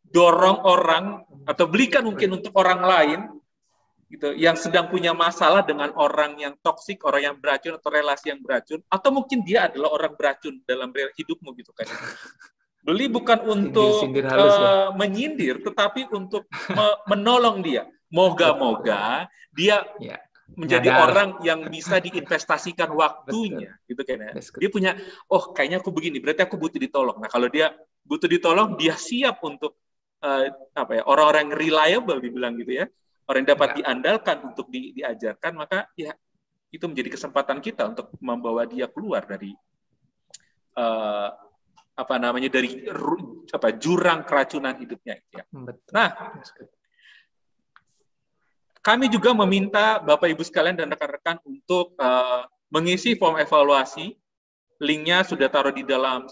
dorong orang atau belikan mungkin untuk orang lain gitu yang sedang punya masalah dengan orang yang toksik, orang yang beracun atau relasi yang beracun, atau mungkin dia adalah orang beracun dalam hidupmu gitu kan. Beli bukan untuk menyindir, tetapi untuk menolong dia. Moga-moga dia menjadi orang yang bisa diinvestasikan waktunya, gitu kan ya. Dia punya, oh kayaknya aku begini, berarti aku butuh ditolong. Nah kalau dia butuh ditolong, dia siap untuk orang-orang yang reliable dibilang gitu ya, orang yang dapat diandalkan untuk diajarkan, maka ya itu menjadi kesempatan kita untuk membawa dia keluar dari dari jurang keracunan hidupnya. Ya. Nah, kami juga meminta Bapak Ibu sekalian dan rekan-rekan untuk mengisi form evaluasi. Linknya sudah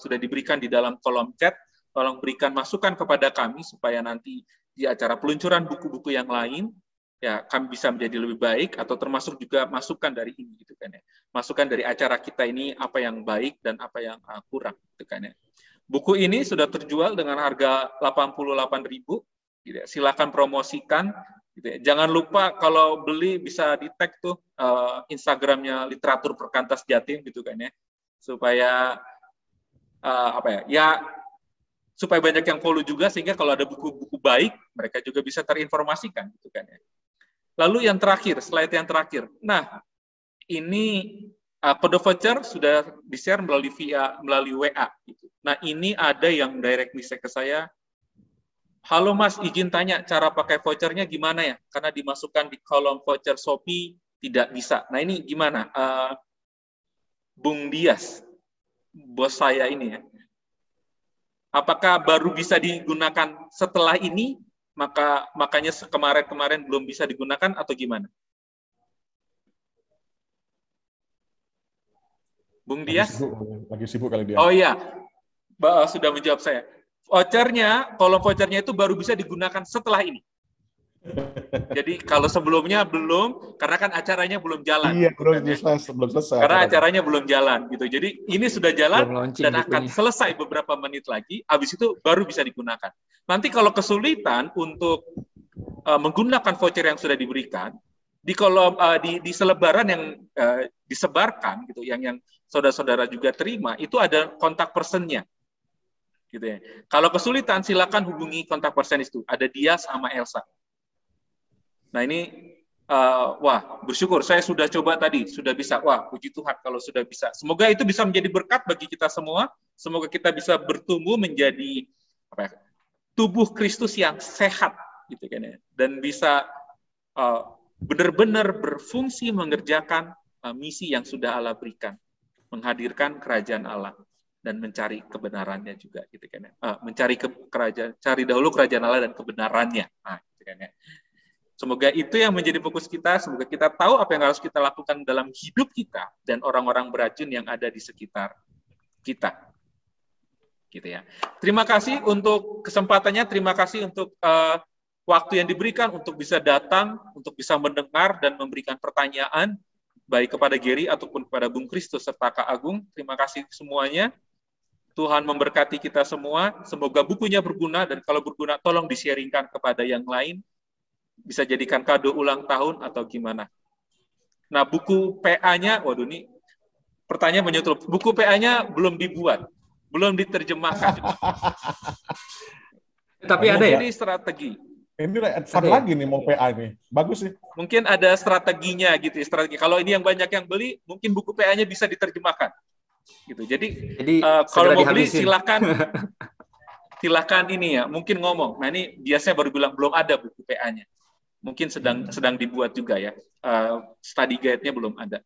sudah diberikan di dalam kolom chat. Tolong berikan masukan kepada kami supaya nanti di acara peluncuran buku-buku yang lain ya kami bisa menjadi lebih baik, atau termasuk juga masukan dari ini gitu kan ya. Masukan dari acara kita ini apa yang baik dan apa yang kurang gitu kan ya. Buku ini sudah terjual dengan harga 88.000 gitu ya. Silakan promosikan gitu ya. Jangan lupa kalau beli bisa di-tag tuh Instagramnya Literatur Perkantas Jatim gitu kan ya. Supaya supaya banyak yang follow juga, sehingga kalau ada buku-buku baik mereka juga bisa terinformasikan gitu kan ya. Lalu yang terakhir, slide yang terakhir. Nah, ini kode voucher sudah di-share melalui WA gitu. Nah, ini ada yang direct message ke saya. Halo Mas, izin tanya cara pakai vouchernya gimana ya? Karena dimasukkan di kolom voucher Shopee tidak bisa. Nah, ini gimana? Bung Dias, bos saya ini ya. Apakah baru bisa digunakan setelah ini? Makanya kemarin belum bisa digunakan atau gimana? Bung Dias? Lagi sibuk kali dia. Oh iya, sudah menjawab saya. Kolom vouchernya itu baru bisa digunakan setelah ini. Jadi kalau sebelumnya belum, karena kan acaranya belum jalan. Iya, belum selesai. Karena acaranya belum jalan gitu. Jadi ini sudah jalan dan akan selesai beberapa menit lagi. Habis itu baru bisa digunakan. Nanti kalau kesulitan untuk menggunakan voucher yang sudah diberikan di kolom di selebaran yang disebarkan gitu, yang saudara-saudara juga terima, itu ada kontak personnya. Gitu ya. Kalau kesulitan silakan hubungi kontak person itu. Ada dia sama Elsa. Nah ini, bersyukur saya sudah coba tadi, sudah bisa. Wah, puji Tuhan kalau sudah bisa. Semoga itu bisa menjadi berkat bagi kita semua. Semoga kita bisa bertumbuh menjadi tubuh Kristus yang sehat, gitu kan ya. Dan bisa benar-benar berfungsi mengerjakan misi yang sudah Allah berikan, menghadirkan kerajaan Allah dan mencari kebenarannya juga, gitu kan ya. Cari dahulu kerajaan Allah dan kebenarannya. Nah, gitu kan ya. Semoga itu yang menjadi fokus kita, semoga kita tahu apa yang harus kita lakukan dalam hidup kita dan orang-orang beracun yang ada di sekitar kita. Gitu ya. Terima kasih untuk kesempatannya, terima kasih untuk waktu yang diberikan untuk bisa datang, untuk bisa mendengar dan memberikan pertanyaan, baik kepada Gary ataupun kepada Bung Kristus serta Kak Agung. Terima kasih semuanya. Tuhan memberkati kita semua, semoga bukunya berguna, dan kalau berguna tolong di-sharingkan kepada yang lain. Bisa jadikan kado ulang tahun atau gimana. Nah, buku PA-nya, waduh ini pertanyaan menyeluruh. Buku PA-nya belum dibuat, belum diterjemahkan. Tapi ada ya? Ini strategi. Ini advance lagi nih mau PA ini. Bagus sih. Mungkin ada strateginya gitu, strategi. Kalau ini yang banyak yang beli, mungkin buku PA-nya bisa diterjemahkan. Gitu. Jadi kalau mau beli silakan ini ya, mungkin ngomong. Nah, ini biasanya baru bilang belum ada buku PA-nya. Mungkin sedang dibuat juga ya. Study guide-nya belum ada.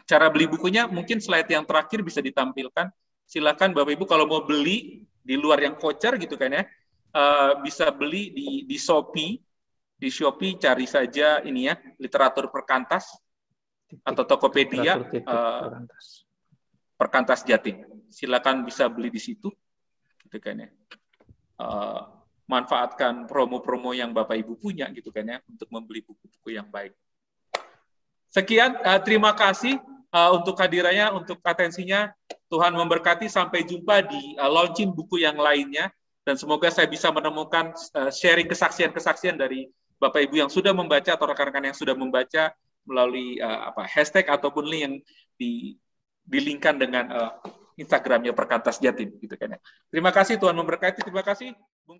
Cara beli bukunya mungkin slide yang terakhir bisa ditampilkan. silakan Bapak Ibu kalau mau beli di luar yang voucher gitu kan ya, bisa beli di Shopee. Di Shopee cari saja ini ya, literatur perkantas atau Tokopedia Perkantas Jatim. Silakan bisa beli di situ gitu kan ya. Manfaatkan promo-promo yang Bapak Ibu punya gitu kan ya untuk membeli buku-buku yang baik. Sekian, terima kasih untuk hadirannya, untuk atensinya. Tuhan memberkati, sampai jumpa di launching buku yang lainnya, dan semoga saya bisa menemukan sharing kesaksian-kesaksian dari Bapak Ibu yang sudah membaca atau rekan-rekan yang sudah membaca melalui hashtag ataupun link yang dilingkan dengan Instagramnya Perkantas Jatim gitu kan ya. Terima kasih, Tuhan memberkati. Terima kasih Bung.